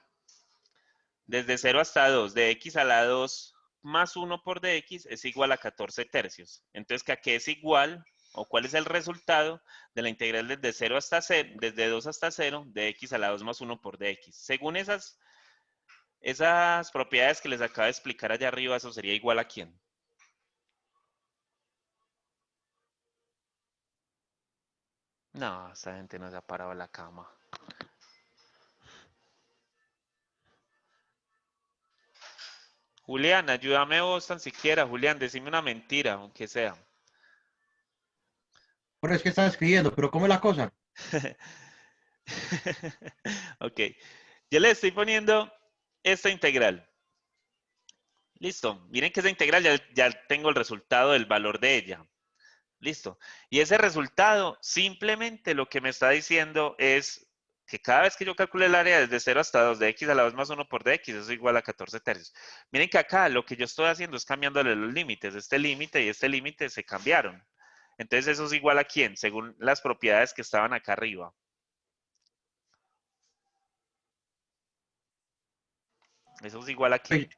desde 0 hasta 2 de x a la 2 más 1 por dx es igual a 14 tercios. Entonces, ¿que a qué es igual? ¿O cuál es el resultado de la integral desde 0 hasta 0, desde 2 hasta 0 de x a la 2 más 1 por dx? Según esas propiedades que les acabo de explicar allá arriba, ¿eso sería igual a quién? No, esta gente no se ha parado la cama. Julián, ayúdame vos tan siquiera. Julián, decime una mentira, aunque sea. Pero es que están escribiendo, pero ¿cómo es la cosa? Ok. Yo le estoy poniendo esta integral. Listo. Miren que esa integral ya tengo el resultado del valor de ella. Listo. Y ese resultado simplemente lo que me está diciendo es que cada vez que yo calcule el área desde 0 hasta 2 de x a la 2 más 1 por dx, eso es igual a 14 tercios. Miren que acá lo que yo estoy haciendo es cambiándole los límites. Este límite y este límite se cambiaron. Entonces eso es igual a quién, según las propiedades que estaban acá arriba. Eso es igual a quién.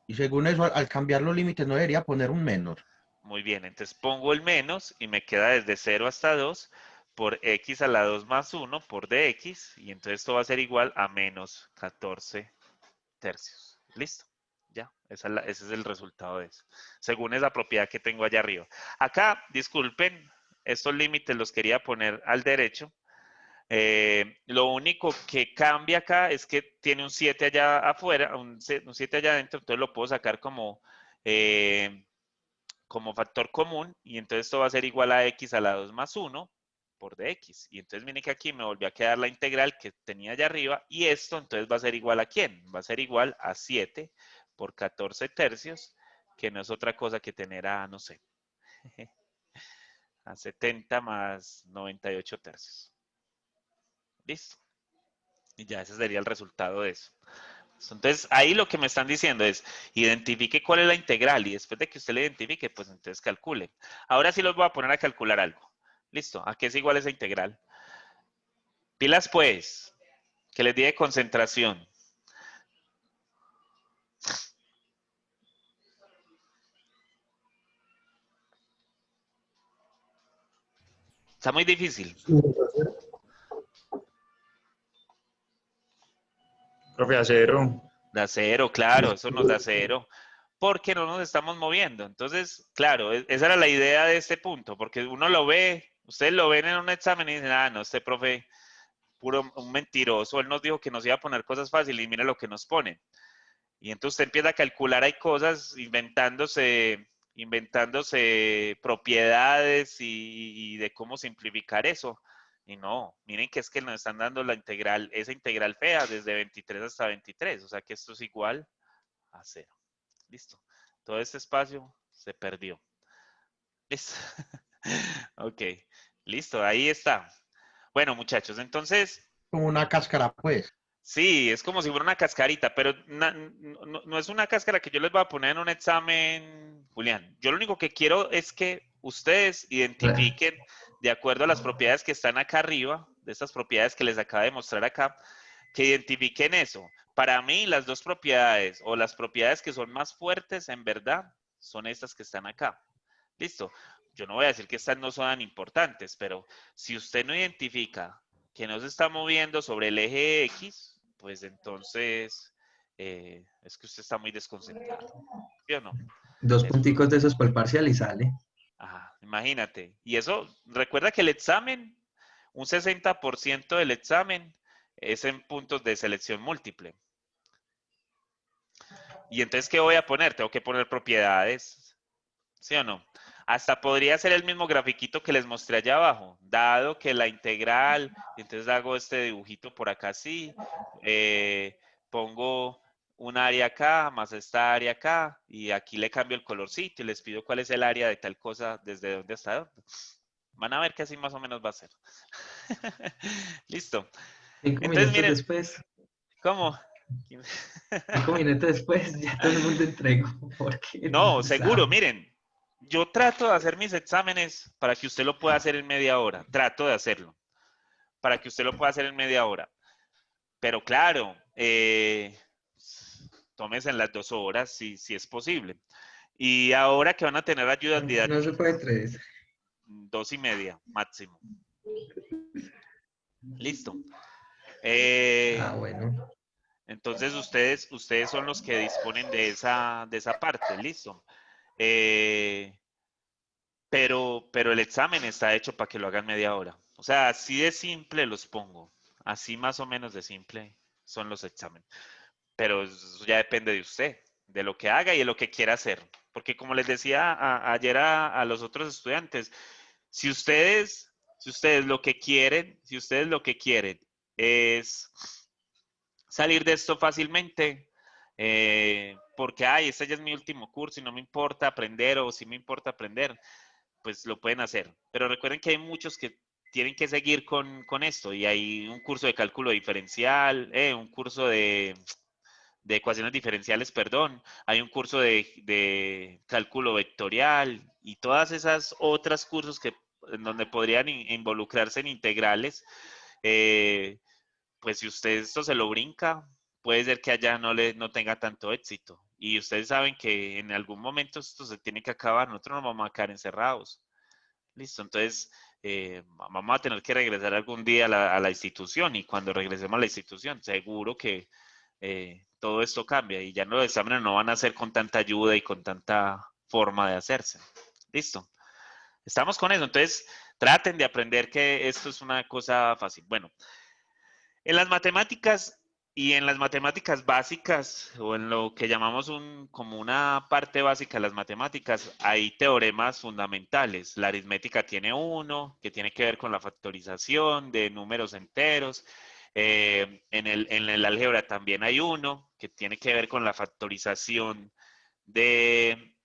Y según eso, al cambiar los límites, no debería poner un menos. Muy bien, entonces pongo el menos y me queda desde 0 hasta 2 por x a la 2 más 1 por dx, y entonces esto va a ser igual a menos 14 tercios. ¿Listo? Ya, ese es el resultado de eso, según esa propiedad que tengo allá arriba. Acá, disculpen, estos límites los quería poner al derecho. Lo único que cambia acá es que tiene un 7 allá afuera, un 7 allá adentro, entonces lo puedo sacar como factor común, y entonces esto va a ser igual a x a la 2 más 1 por dx. Y entonces miren que aquí me volvió a quedar la integral que tenía allá arriba, y esto entonces va a ser igual a ¿quién? Va a ser igual a 7 por 14 tercios, que no es otra cosa que tener a, no sé, a 70 más 98 tercios. Listo. Y ya ese sería el resultado de eso. Entonces, ahí lo que me están diciendo es, identifique cuál es la integral, y después de que usted la identifique, pues entonces calcule. Ahora sí los voy a poner a calcular algo. Listo, ¿a qué es igual esa integral? Pilas pues, que les di de concentración. Está muy difícil. Profe, a cero. Da cero, claro, eso nos da cero, porque no nos estamos moviendo. Entonces, claro, esa era la idea de este punto, porque uno lo ve, ustedes lo ven en un examen y dicen, ah, no, este profe, puro un mentiroso, él nos dijo que nos iba a poner cosas fáciles y mira lo que nos pone. Y entonces usted empieza a calcular, hay cosas inventándose propiedades y de cómo simplificar eso. Y no, miren que es que nos están dando la integral, esa integral fea desde 23 hasta 23. O sea que esto es igual a 0. Listo. Todo este espacio se perdió. Listo. Ok. Listo, ahí está. Bueno, muchachos, entonces, Como una cáscara, pues. sí, es como si fuera una cascarita, pero no es una cáscara que yo les voy a poner en un examen, Julián. Yo lo único que quiero es que ustedes identifiquen, de acuerdo a las propiedades que están acá arriba, estas propiedades que les acabo de mostrar acá, que identifiquen eso. Para mí, las dos propiedades o las propiedades que son más fuertes, en verdad, son estas que están acá. Listo. Yo no voy a decir que estas no son importantes, pero si usted no identifica que no se está moviendo sobre el eje X, pues entonces es que usted está muy desconcentrado. ¿Sí o no? Dos Eso. punticos de esos para el parcial y sale. Ajá, imagínate. Y eso, recuerda que el examen, un 60% del examen es en puntos de selección múltiple. Y entonces, ¿qué voy a poner? Tengo que poner propiedades, ¿sí o no? Hasta podría ser el mismo grafiquito que les mostré allá abajo, dado que la integral, entonces hago este dibujito por acá así, pongo un área acá, más esta área acá, y aquí le cambio el colorcito y les pido cuál es el área de tal cosa, desde dónde hasta dónde. Van a ver que así más o menos va a ser. Listo. 5 Entonces, minutos miren, después, ¿cómo? 5 minutos después, ya todo el mundo entregó. Porque No, seguro, miren, yo trato de hacer mis exámenes para que usted lo pueda hacer en media hora. Trato de hacerlo. Para que usted lo pueda hacer en media hora. Pero claro, tómese en las 2 horas si es posible. Y ahora que van a tener ayudas No se didácticas, puede 3. 2:30 máximo. Listo. Bueno. Entonces ustedes son los que disponen de esa parte. Listo. Pero el examen está hecho para que lo hagan media hora. O sea, así de simple los pongo. Así más o menos de simple son los exámenes. Pero eso ya depende de usted, de lo que haga y de lo que quiera hacer. Porque como les decía ayer a los otros estudiantes, si ustedes lo que quieren, es salir de esto fácilmente, porque, este ya es mi último curso y no me importa aprender, o si me importa aprender, pues lo pueden hacer. Pero recuerden que hay muchos que tienen que seguir con esto, y hay un curso de cálculo diferencial, un curso de ecuaciones diferenciales, perdón, hay un curso de cálculo vectorial y todas esas otras cursos en donde podrían involucrarse en integrales. Pues si usted esto se lo brinca, puede ser que allá no tenga tanto éxito. Y ustedes saben que en algún momento esto se tiene que acabar, nosotros no vamos a quedar encerrados. Listo, entonces vamos a tener que regresar algún día a la institución, y cuando regresemos a la institución, seguro que todo esto cambia y ya los exámenes no van a ser con tanta ayuda y con tanta forma de hacerse. Listo. Estamos con eso, entonces traten de aprender que esto es una cosa fácil. Bueno, en las matemáticas y en las matemáticas básicas, o en lo que llamamos como una parte básica de las matemáticas, hay teoremas fundamentales. La aritmética tiene uno, que tiene que ver con la factorización de números enteros. En el álgebra también hay uno, que tiene que ver con la factorización de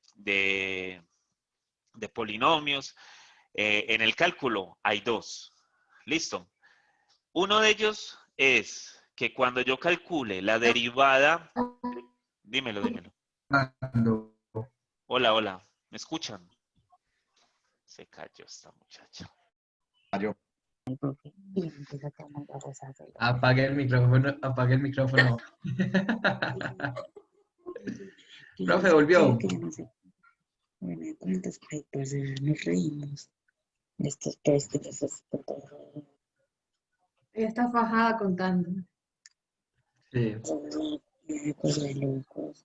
polinomios. En el cálculo hay 2. Listo. Uno de ellos es que cuando yo calcule la derivada, dímelo. Hola, ¿me escuchan? Se cayó esta muchacha. Apague el micrófono. Profe, volvió. Nos reímos. Estos Ella está fajada contando. Sí. una cosa de locos.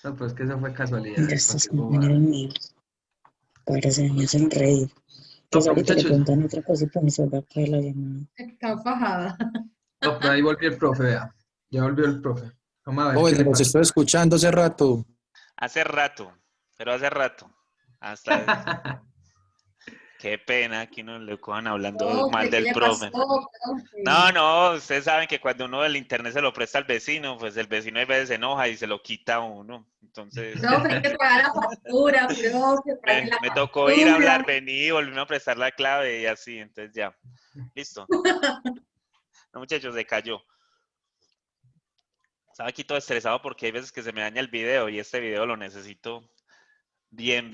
No, pues que eso fue casualidad. Mira, estos compañeros míos. Ahora se me hacen reír. Entonces ahorita le Muchachos, preguntan otra cosa y pues me se va a caer la llamada. Está fajada. no, pero ahí volvió el profe, vea. Ya volvió el profe. Vamos a ver qué Oye, le los pasa. estoy escuchando hace rato. Hace rato. Hasta qué pena que no le cojan hablando mal ¿Qué del le pasó, profe. profe? No, ustedes saben que cuando uno el internet se lo presta al vecino, pues el vecino a veces se enoja y se lo quita a uno. Entonces, Profe, hay que pagar la factura, profe, pague la me tocó ir a factura. hablar, vení, volvíme a prestar la clave y así, entonces ya. Listo. No, muchachos, se cayó. Estaba aquí todo estresado porque hay veces que se me daña el video y este video lo necesito bien.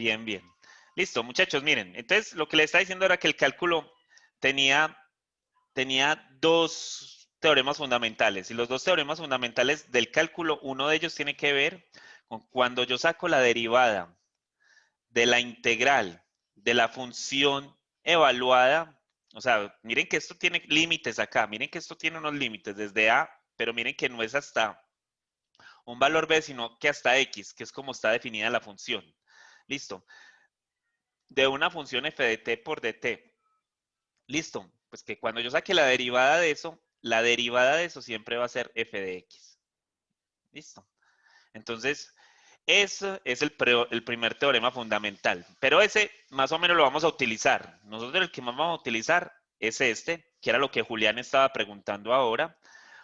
Listo, muchachos, miren. Entonces, lo que les estaba diciendo era que el cálculo tenía tenía dos teoremas fundamentales. Y los dos teoremas fundamentales del cálculo, uno de ellos tiene que ver con cuando yo saco la derivada de la integral de la función evaluada. O sea, miren que esto tiene límites acá. Miren que esto tiene unos límites desde A, pero miren que no es hasta un valor B, sino que hasta X, que es como está definida la función. Listo. De una función f de t por dt. Listo. Pues que cuando yo saque la derivada de eso siempre va a ser f de x. Listo. Entonces, eso es el primer teorema fundamental. Pero ese más o menos lo vamos a utilizar. Nosotros el que más vamos a utilizar es este, que era lo que Julián estaba preguntando ahora,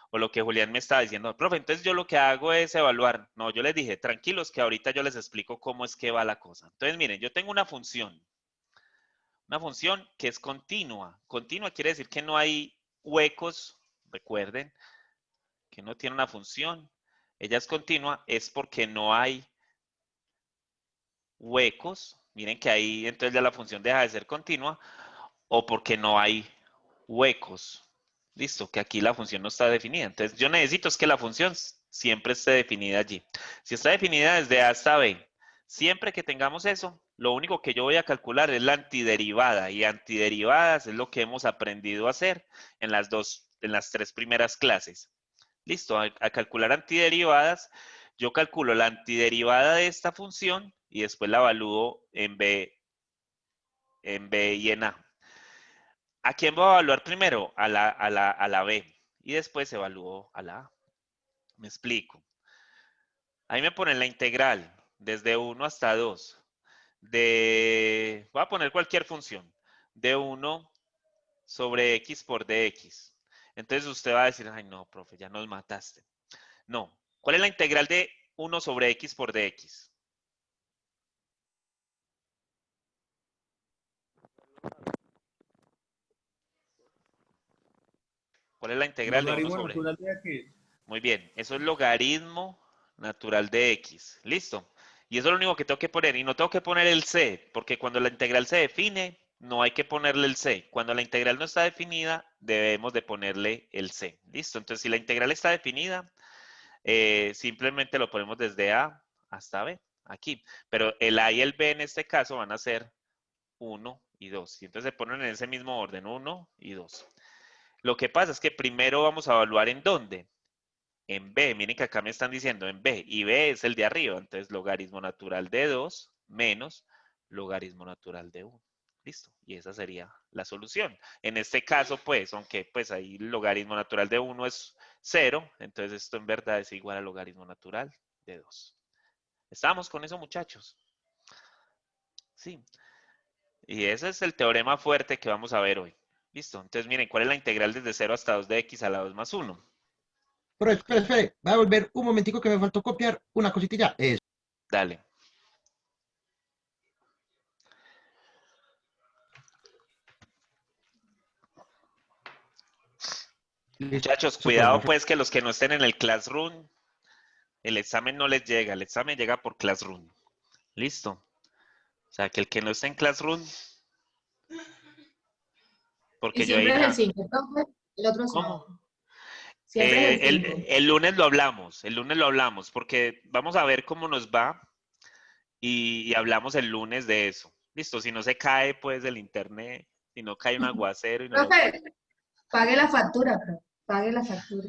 o lo que Julián me estaba diciendo. Profe, entonces yo lo que hago es evaluar. No, yo les dije, tranquilos, que ahorita yo les explico cómo es que va la cosa. Entonces, miren, yo tengo una función que es continua. Continua quiere decir que no hay huecos, recuerden, que no tiene una función. Ella es continua, es porque no hay huecos. Miren que ahí entonces ya la función deja de ser continua, o porque no hay huecos. Listo, que aquí la función no está definida. Entonces yo necesito es que la función siempre esté definida allí. Si está definida desde A hasta B, siempre que tengamos eso, lo único que yo voy a calcular es la antiderivada. Y antiderivadas es lo que hemos aprendido a hacer en las tres primeras clases. Listo, a calcular antiderivadas, yo calculo la antiderivada de esta función y después la evalúo en B y en A. ¿A quién voy a evaluar primero? A la B. Y después evalúo a la A. Me explico. Ahí me ponen la integral desde 1 hasta 2. Voy a poner cualquier función. De 1 sobre x por dx. Entonces usted va a decir, ay no, profe, ya nos mataste. No. ¿Cuál es la integral de 1 sobre x por dx? ¿Cuál es la integral de 1 Logaritmo sobre? natural de x. Muy bien, eso es logaritmo natural de x. ¿Listo? Y eso es lo único que tengo que poner. Y no tengo que poner el c, porque cuando la integral se define, no hay que ponerle el c. Cuando la integral no está definida, debemos de ponerle el c. ¿Listo? Entonces, si la integral está definida, simplemente lo ponemos desde A hasta B, aquí. Pero el A y el B en este caso van a ser 1 y 2. Y entonces se ponen en ese mismo orden, 1 y 2. Lo que pasa es que primero vamos a evaluar en dónde. En B, miren que acá me están diciendo en B, y B es el de arriba, entonces logaritmo natural de 2 menos logaritmo natural de 1. Listo, y esa sería la solución. En este caso, pues, aunque pues ahí el logaritmo natural de 1 es 0, entonces esto en verdad es igual al logaritmo natural de 2. ¿Estamos con eso, muchachos? Sí. Y ese es el teorema fuerte que vamos a ver hoy. Listo, entonces miren, ¿cuál es la integral desde 0 hasta 2 de x a la 2 más 1? Pero espere, voy a volver un momentico que me faltó copiar una cositilla. Eso. Dale. Muchachos, cuidado pues que los que no estén en el Classroom, el examen no les llega, el examen llega por Classroom. ¿Listo? O sea, que el que no esté en Classroom, Y porque yo ahí siempre es el nada. 5, profe, el otro ¿Cómo? sábado. Siempre es el 5. El lunes lo hablamos, porque vamos a ver cómo nos va y hablamos el lunes de eso. Listo, si no se cae pues el internet, si no cae un aguacero y no lo... Profe, pague la factura, profe. Pague la factura.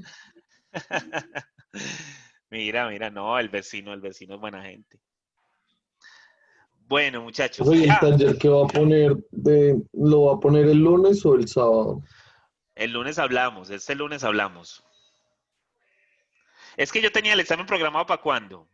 Mira, no, el vecino es buena gente. Bueno, muchachos. Oye, ¿el taller que va a poner lo va a poner el lunes o el sábado? El lunes hablamos, este lunes hablamos. Es que yo tenía el examen programado para cuándo.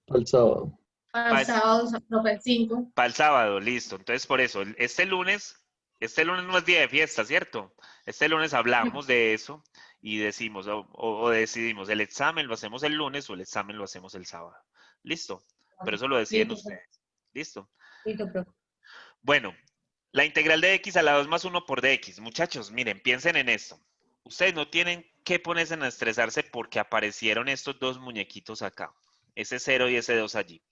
Al sábado. Para el sábado, profe, el 5. Para el sábado, listo. Entonces, por eso, este lunes no es día de fiesta, ¿cierto? Este lunes hablamos de eso y decimos, o decidimos, el examen lo hacemos el lunes o el examen lo hacemos el sábado. Listo. Pero eso lo deciden Listo, ustedes. Listo. Listo, profe. Bueno, la integral de x a la 2 más 1 por dx. Muchachos, miren, piensen en esto. Ustedes no tienen que ponerse a estresarse porque aparecieron estos dos muñequitos acá. Ese 0 y ese 2 allí.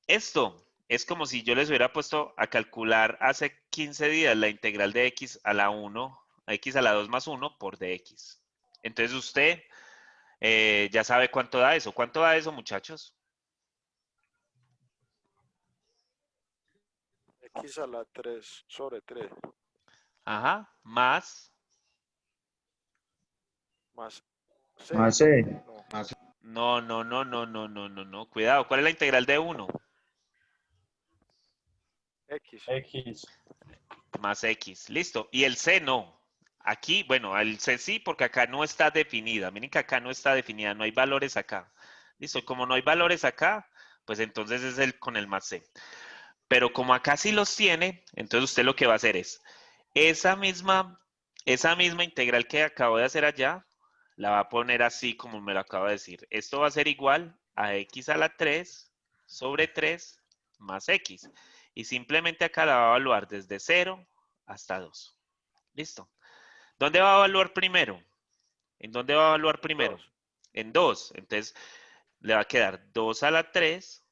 Esto es como si yo les hubiera puesto a calcular hace 15 días la integral de x a la 1, a x a la 2 más 1 por dx. Entonces usted ya sabe cuánto da eso. ¿Cuánto da eso, muchachos? X a la 3 sobre 3 Ajá, más. más Más 6. C. No, no, no, no, no, no, no, no. Cuidado, ¿cuál es la integral de 1? X. X. Más x. Listo. Y el c no. Aquí, bueno, el c sí, porque acá no está definida. Miren que acá no está definida, no hay valores acá. Listo, como no hay valores acá, pues entonces es el con el más c. Pero como acá sí los tiene, entonces usted lo que va a hacer es esa misma integral que acabo de hacer allá, la va a poner así como me lo acabo de decir. Esto va a ser igual a x a la 3 sobre 3 más x. Y simplemente acá la va a evaluar desde 0 hasta 2. ¿Listo? ¿Dónde va a evaluar primero? ¿En dónde va a evaluar primero? 2. En 2. Entonces le va a quedar 2 a la 3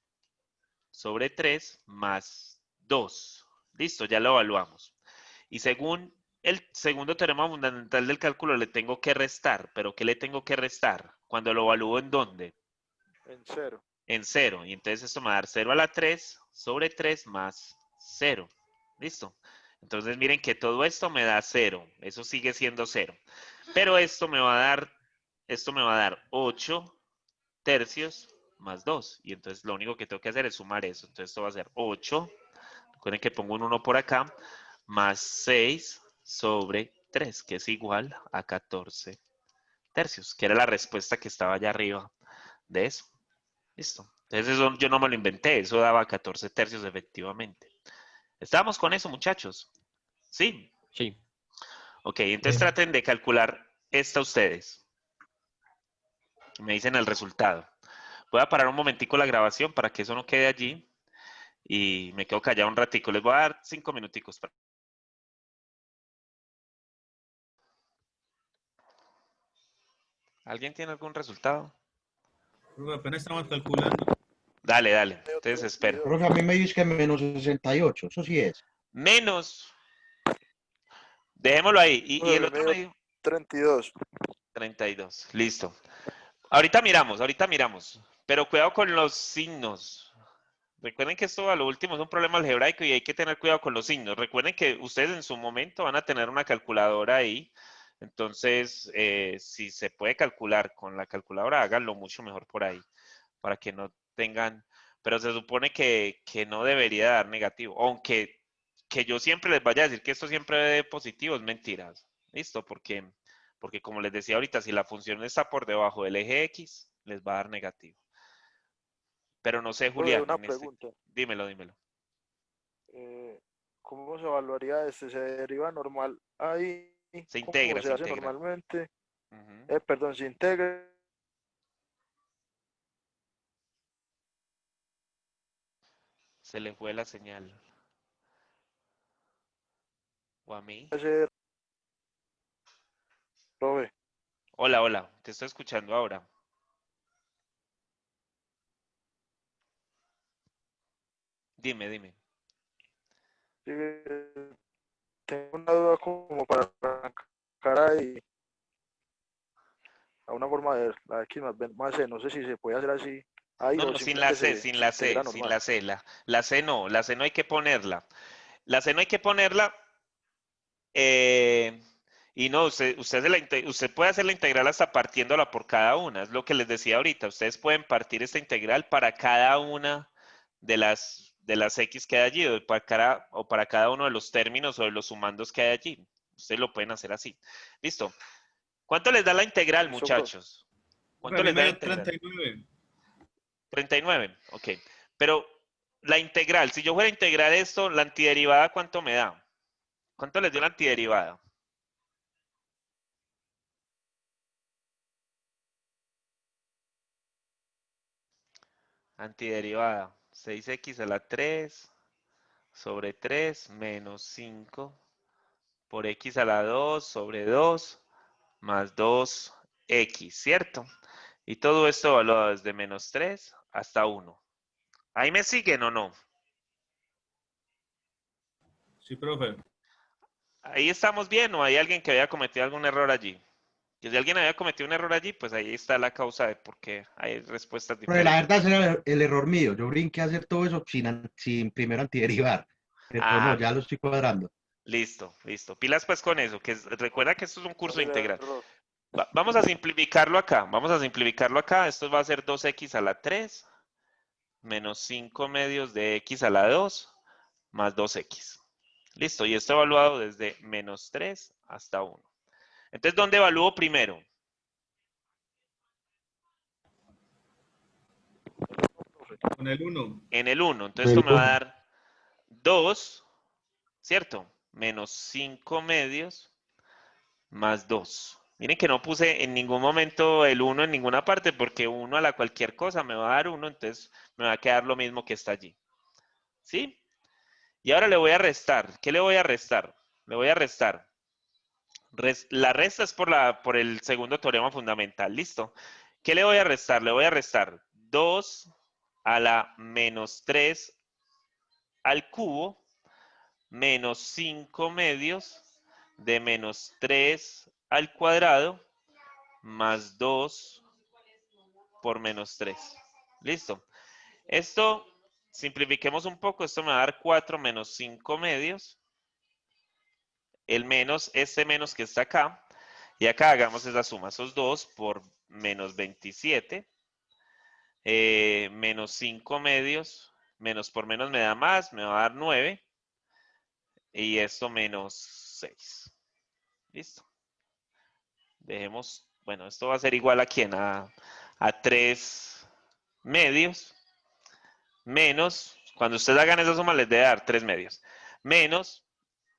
sobre 3 más 2. Listo, ya lo evaluamos. Y según el segundo teorema fundamental del cálculo le tengo que restar. ¿Pero qué le tengo que restar? Cuando lo evalúo, ¿en dónde? En 0. En 0. Y entonces esto me va a dar 0 a la 3 sobre 3 más 0. ¿Listo? Entonces miren que todo esto me da 0. Eso sigue siendo 0. Pero esto me va a dar 8 tercios más 2. Y entonces lo único que tengo que hacer es sumar eso. Entonces esto va a ser 8. Recuerden que pongo un 1 por acá. Más 6 sobre 3, que es igual a 14 tercios, que era la respuesta que estaba allá arriba de eso. Listo. Entonces eso yo no me lo inventé, eso daba 14 tercios efectivamente. ¿Estábamos con eso, muchachos? ¿Sí? Sí. Ok, entonces traten de calcular esta ustedes. Me dicen el resultado. Voy a parar un momentico la grabación para que eso no quede allí y me quedo callado un ratico. Les voy a dar 5 minuticos. ¿Alguien tiene algún resultado? Apenas estamos calculando. Dale, dale. Entonces espero. Profe, a mí me dice que menos 68, eso sí es. Menos. Dejémoslo ahí. Y el otro me dijo 32. 32. Listo. Ahorita miramos. Pero cuidado con los signos. Recuerden que esto a lo último es un problema algebraico y hay que tener cuidado con los signos. Recuerden que ustedes en su momento van a tener una calculadora ahí. Entonces, si se puede calcular con la calculadora, háganlo mucho mejor por ahí. Para que no tengan... Pero se supone que no debería dar negativo. Aunque que yo siempre les vaya a decir que esto siempre dé positivo, es mentiras. ¿Listo? Porque como les decía ahorita, si la función está por debajo del eje X, les va a dar negativo. Pero no sé, Julián, Una pregunta. Dímelo. ¿Cómo se evaluaría este? ¿Se deriva normal ahí? Se ¿Cómo integra, se se hace integra. normalmente? Ujú. Perdón, se integra. Se le fue la señal. ¿O a mí? Profe. Hola, te estoy escuchando ahora. Dime. Sí, tengo una duda como para arrancar ahí a una forma de la X más B más C. No sé si se puede hacer así ahí o No, sin la simplemente C, se integra sin normal. la C. La C no hay que ponerla. La C no hay que ponerla. Y no, usted puede hacer la integral hasta partiéndola por cada una. Es lo que les decía ahorita. Ustedes pueden partir esta integral para cada una de las X que hay allí, o para cada uno de los términos o de los sumandos que hay allí. Ustedes lo pueden hacer así. Listo. ¿Cuánto les da la integral, Eso, profe. muchachos? A ¿Cuánto mí les da me la dio integral? 39. 39, ok. Pero la integral, si yo fuera a integrar esto, la antiderivada, ¿cuánto me da? ¿Cuánto les dio la antiderivada? Antiderivada, 6x a la 3 sobre 3 menos 5 por x a la 2 sobre 2 más 2x, ¿cierto? Y todo esto evaluado desde menos 3 hasta 1. ¿Ahí me siguen o no? Sí, profe. ¿Ahí estamos bien o hay alguien que había cometido algún error allí? Que si alguien había cometido un error allí, pues ahí está la causa de por qué hay respuestas Pero la diferentes. verdad ese era el error mío. Yo brinqué a hacer todo eso sin primero antiderivar. Pero no, Ah, ya lo estoy cuadrando. listo, listo. Pilas pues con eso, recuerda que esto es un curso Profe, el integral. error. Vamos a simplificarlo acá, vamos a simplificarlo acá. Esto va a ser 2x a la 3 menos 5 medios de x a la 2 más 2x. Listo, y esto evaluado desde menos 3 hasta 1. Entonces, ¿dónde evalúo primero? Con el 1. En el 1. Entonces, esto me va a dar 2, ¿cierto? Menos 5 medios más 2. Miren que no puse en ningún momento el 1 en ninguna parte porque 1 a la cualquier cosa me va a dar 1, entonces me va a quedar lo mismo que está allí. ¿Sí? Y ahora le voy a restar. ¿Qué le voy a restar? Le voy a restar. La resta es por el segundo teorema fundamental. ¿Listo? ¿Qué le voy a restar? Le voy a restar 2 a la menos 3 al cubo menos 5 medios de menos 3 al cuadrado más 2 por menos 3. ¿Listo? Esto, simplifiquemos un poco, esto me va a dar 4 menos 5 medios. El menos, este menos que está acá. Y acá hagamos esa suma, esos 2 por menos 27. Menos 5 medios, menos por menos me da más, me va a dar 9. Y esto menos 6. Listo. Dejemos, bueno, esto va a ser igual a quién, a 3 medios, menos, cuando ustedes hagan esa suma les debe dar 3 medios, menos,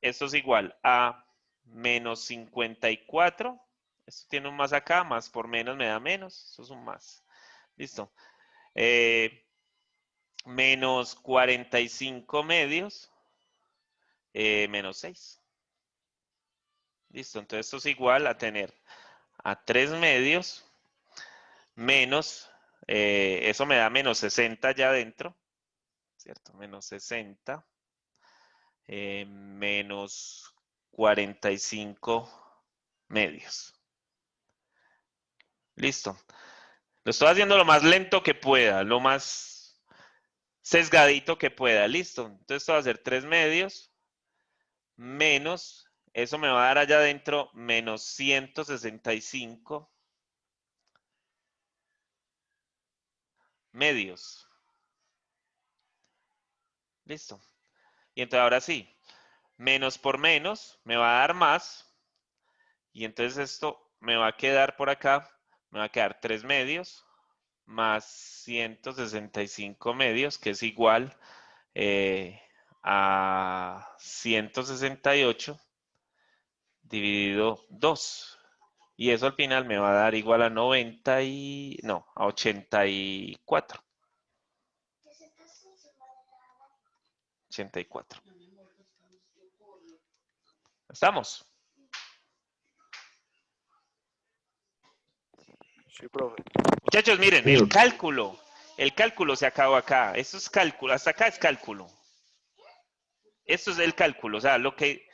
esto es igual a menos 54, esto tiene un más acá, más por menos me da menos, eso es un más, listo, menos 45 medios, menos 6, listo, entonces esto es igual a tener a 3 medios, menos, eso me da menos 60 ya adentro, ¿cierto? Menos 60, menos 45 medios. Listo. Lo estoy haciendo lo más lento que pueda, lo más sesgadito que pueda. Listo. Entonces esto va a ser 3 medios, menos, eso me va a dar allá adentro, menos 165 medios. Listo. Y entonces ahora sí, menos por menos me va a dar más. Y entonces esto me va a quedar por acá, me va a quedar 3 medios más 165 medios, que es igual a 168 dividido 2. Y eso al final me va a dar igual a 90 y... no, a 84. 84. ¿Estamos? Sí, profe. Muchachos, miren, Señor. el cálculo se acabó acá. Esto es cálculo, hasta acá es cálculo. Esto es el cálculo, o sea, lo que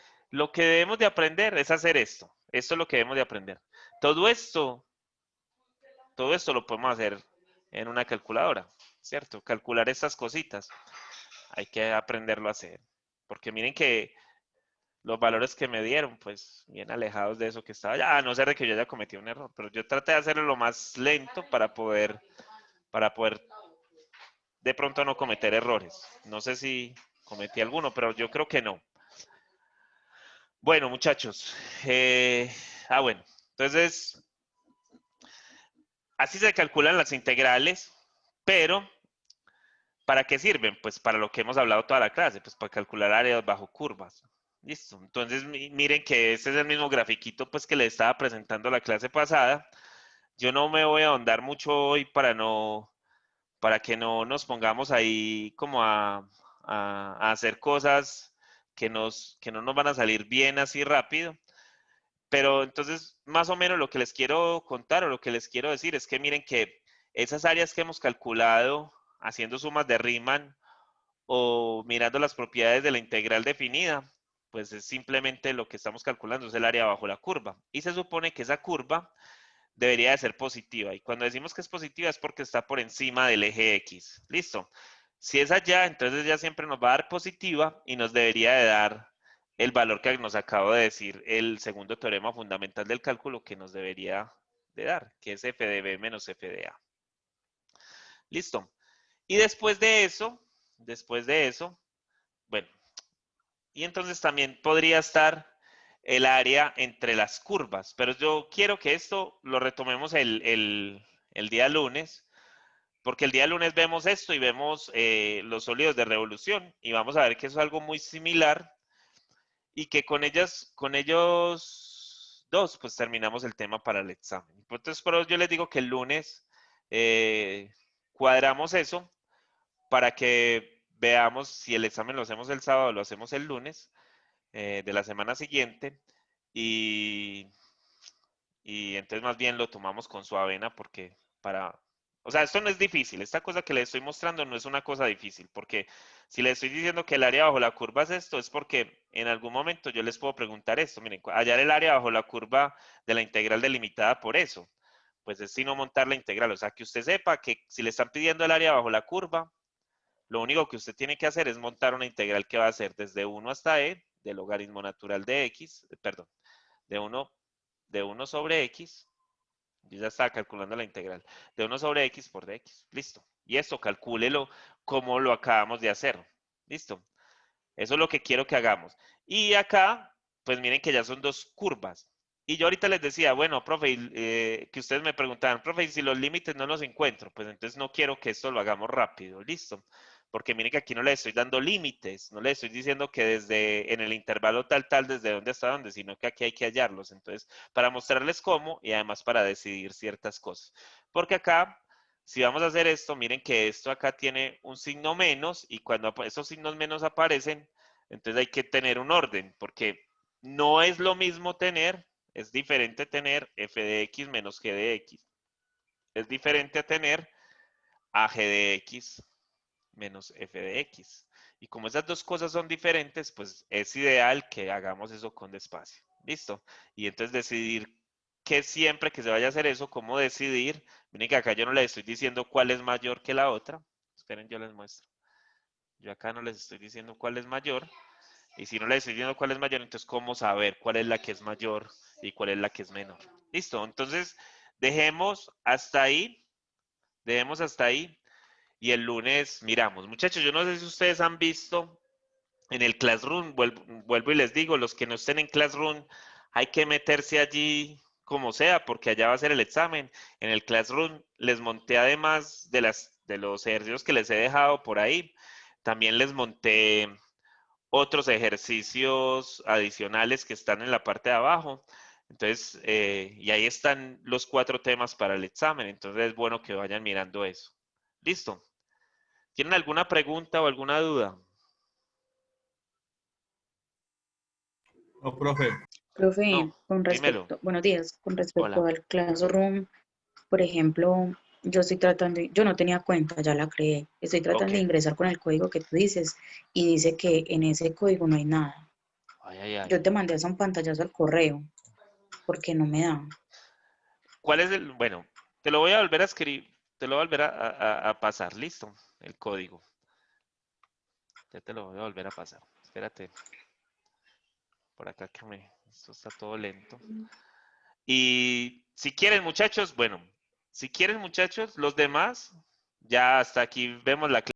debemos de aprender es hacer esto. Esto es lo que debemos de aprender. Todo esto lo podemos hacer en una calculadora, ¿cierto? Calcular estas cositas. Hay que aprenderlo a hacer. Porque miren que los valores que me dieron, pues, bien alejados de eso que estaba allá. A no ser de que yo haya cometido un error. Pero yo traté de hacerlo lo más lento para poder de pronto no cometer errores. No sé si cometí alguno, pero yo creo que no. Bueno, muchachos. Bueno. Entonces, así se calculan las integrales, pero ¿para qué sirven? Pues para lo que hemos hablado toda la clase, pues para calcular áreas bajo curvas. Listo. Entonces, miren que este es el mismo grafiquito pues que les estaba presentando la clase pasada. Yo no me voy a ahondar mucho hoy para que no nos pongamos ahí como a hacer cosas que no nos van a salir bien así rápido. Pero entonces, más o menos lo que les quiero contar o lo que les quiero decir es que miren que esas áreas que hemos calculado haciendo sumas de Riemann o mirando las propiedades de la integral definida, pues es simplemente lo que estamos calculando, es el área bajo la curva. Y se supone que esa curva debería de ser positiva. Y cuando decimos que es positiva es porque está por encima del eje X. ¿Listo? Si es allá, entonces ya siempre nos va a dar positiva y nos debería de dar el valor que nos acabo de decir, el segundo teorema fundamental del cálculo que nos debería de dar, que es f de b menos f de a. ¿Listo? Y después de eso, bueno, y entonces también podría estar el área entre las curvas, pero yo quiero que esto lo retomemos el día lunes, porque el día lunes vemos esto y vemos los sólidos de revolución y vamos a ver que eso es algo muy similar y que con ellos dos pues terminamos el tema para el examen. Entonces, por eso yo les digo que el lunes cuadramos eso para que veamos si el examen lo hacemos el sábado o lo hacemos el lunes de la semana siguiente y entonces más bien lo tomamos con su avena porque o sea, esto no es difícil, esta cosa que le estoy mostrando no es una cosa difícil, porque si le estoy diciendo que el área bajo la curva es esto, es porque en algún momento yo les puedo preguntar esto, miren, hallar el área bajo la curva de la integral delimitada por eso, pues es sino montar la integral, o sea, que usted sepa que si le están pidiendo el área bajo la curva, lo único que usted tiene que hacer es montar una integral que va a ser desde 1 hasta e, del logaritmo natural de x, perdón, de 1 sobre x, yo ya estaba calculando la integral, de 1 sobre x por dx, listo. Y esto calcúlelo como lo acabamos de hacer, listo. Eso es lo que quiero que hagamos. Y acá, pues miren que ya son dos curvas. Y yo ahorita les decía, bueno, profe, que ustedes me preguntaban, profe, ¿y si los límites no los encuentro? Pues entonces no quiero que esto lo hagamos rápido, listo. Porque miren que aquí no le estoy dando límites, no le estoy diciendo que desde en el intervalo tal, desde dónde hasta dónde, sino que aquí hay que hallarlos. Entonces, para mostrarles cómo y además para decidir ciertas cosas. Porque acá, si vamos a hacer esto, miren que esto acá tiene un signo menos y cuando esos signos menos aparecen, entonces hay que tener un orden, porque no es lo mismo es diferente tener f de x menos g de x. Es diferente a tener a g de x menos f de x. Y como esas dos cosas son diferentes, pues es ideal que hagamos eso con despacio. ¿Listo? Y entonces decidir que siempre que se vaya a hacer eso, cómo decidir. Miren que acá yo no les estoy diciendo cuál es mayor que la otra. Esperen, yo les muestro. Yo acá no les estoy diciendo cuál es mayor. Y si no les estoy diciendo cuál es mayor, entonces cómo saber cuál es la que es mayor y cuál es la que es menor. ¿Listo? Entonces, dejemos hasta ahí. Dejemos hasta ahí. Y el lunes miramos. Muchachos, yo no sé si ustedes han visto en el Classroom, vuelvo y les digo, los que no estén en Classroom, hay que meterse allí como sea, porque allá va a ser el examen. En el Classroom les monté además de los ejercicios que les he dejado por ahí, también les monté otros ejercicios adicionales que están en la parte de abajo. Entonces, y ahí están los 4 temas para el examen. Entonces es bueno que vayan mirando eso. ¿Listo? ¿Tienen alguna pregunta o alguna duda? No, profe. Profe, No, con dímelo. respecto, buenos días, con respecto Hola. al Classroom, por ejemplo, yo estoy tratando, yo no tenía cuenta, ya la creé, estoy tratando Ok. de ingresar con el código que tú dices y dice que en ese código no hay nada. Ay, ay, ay. Yo te mandé hasta un pantallazo al correo, porque no me da. ¿Cuál es el? Bueno, te lo voy a volver a escribir, te lo voy a volver a pasar, listo, el código. Ya te lo voy a volver a pasar. Espérate. Por acá esto está todo lento. Y si quieren, muchachos, bueno, si quieren, muchachos, los demás, ya hasta aquí vemos la clase.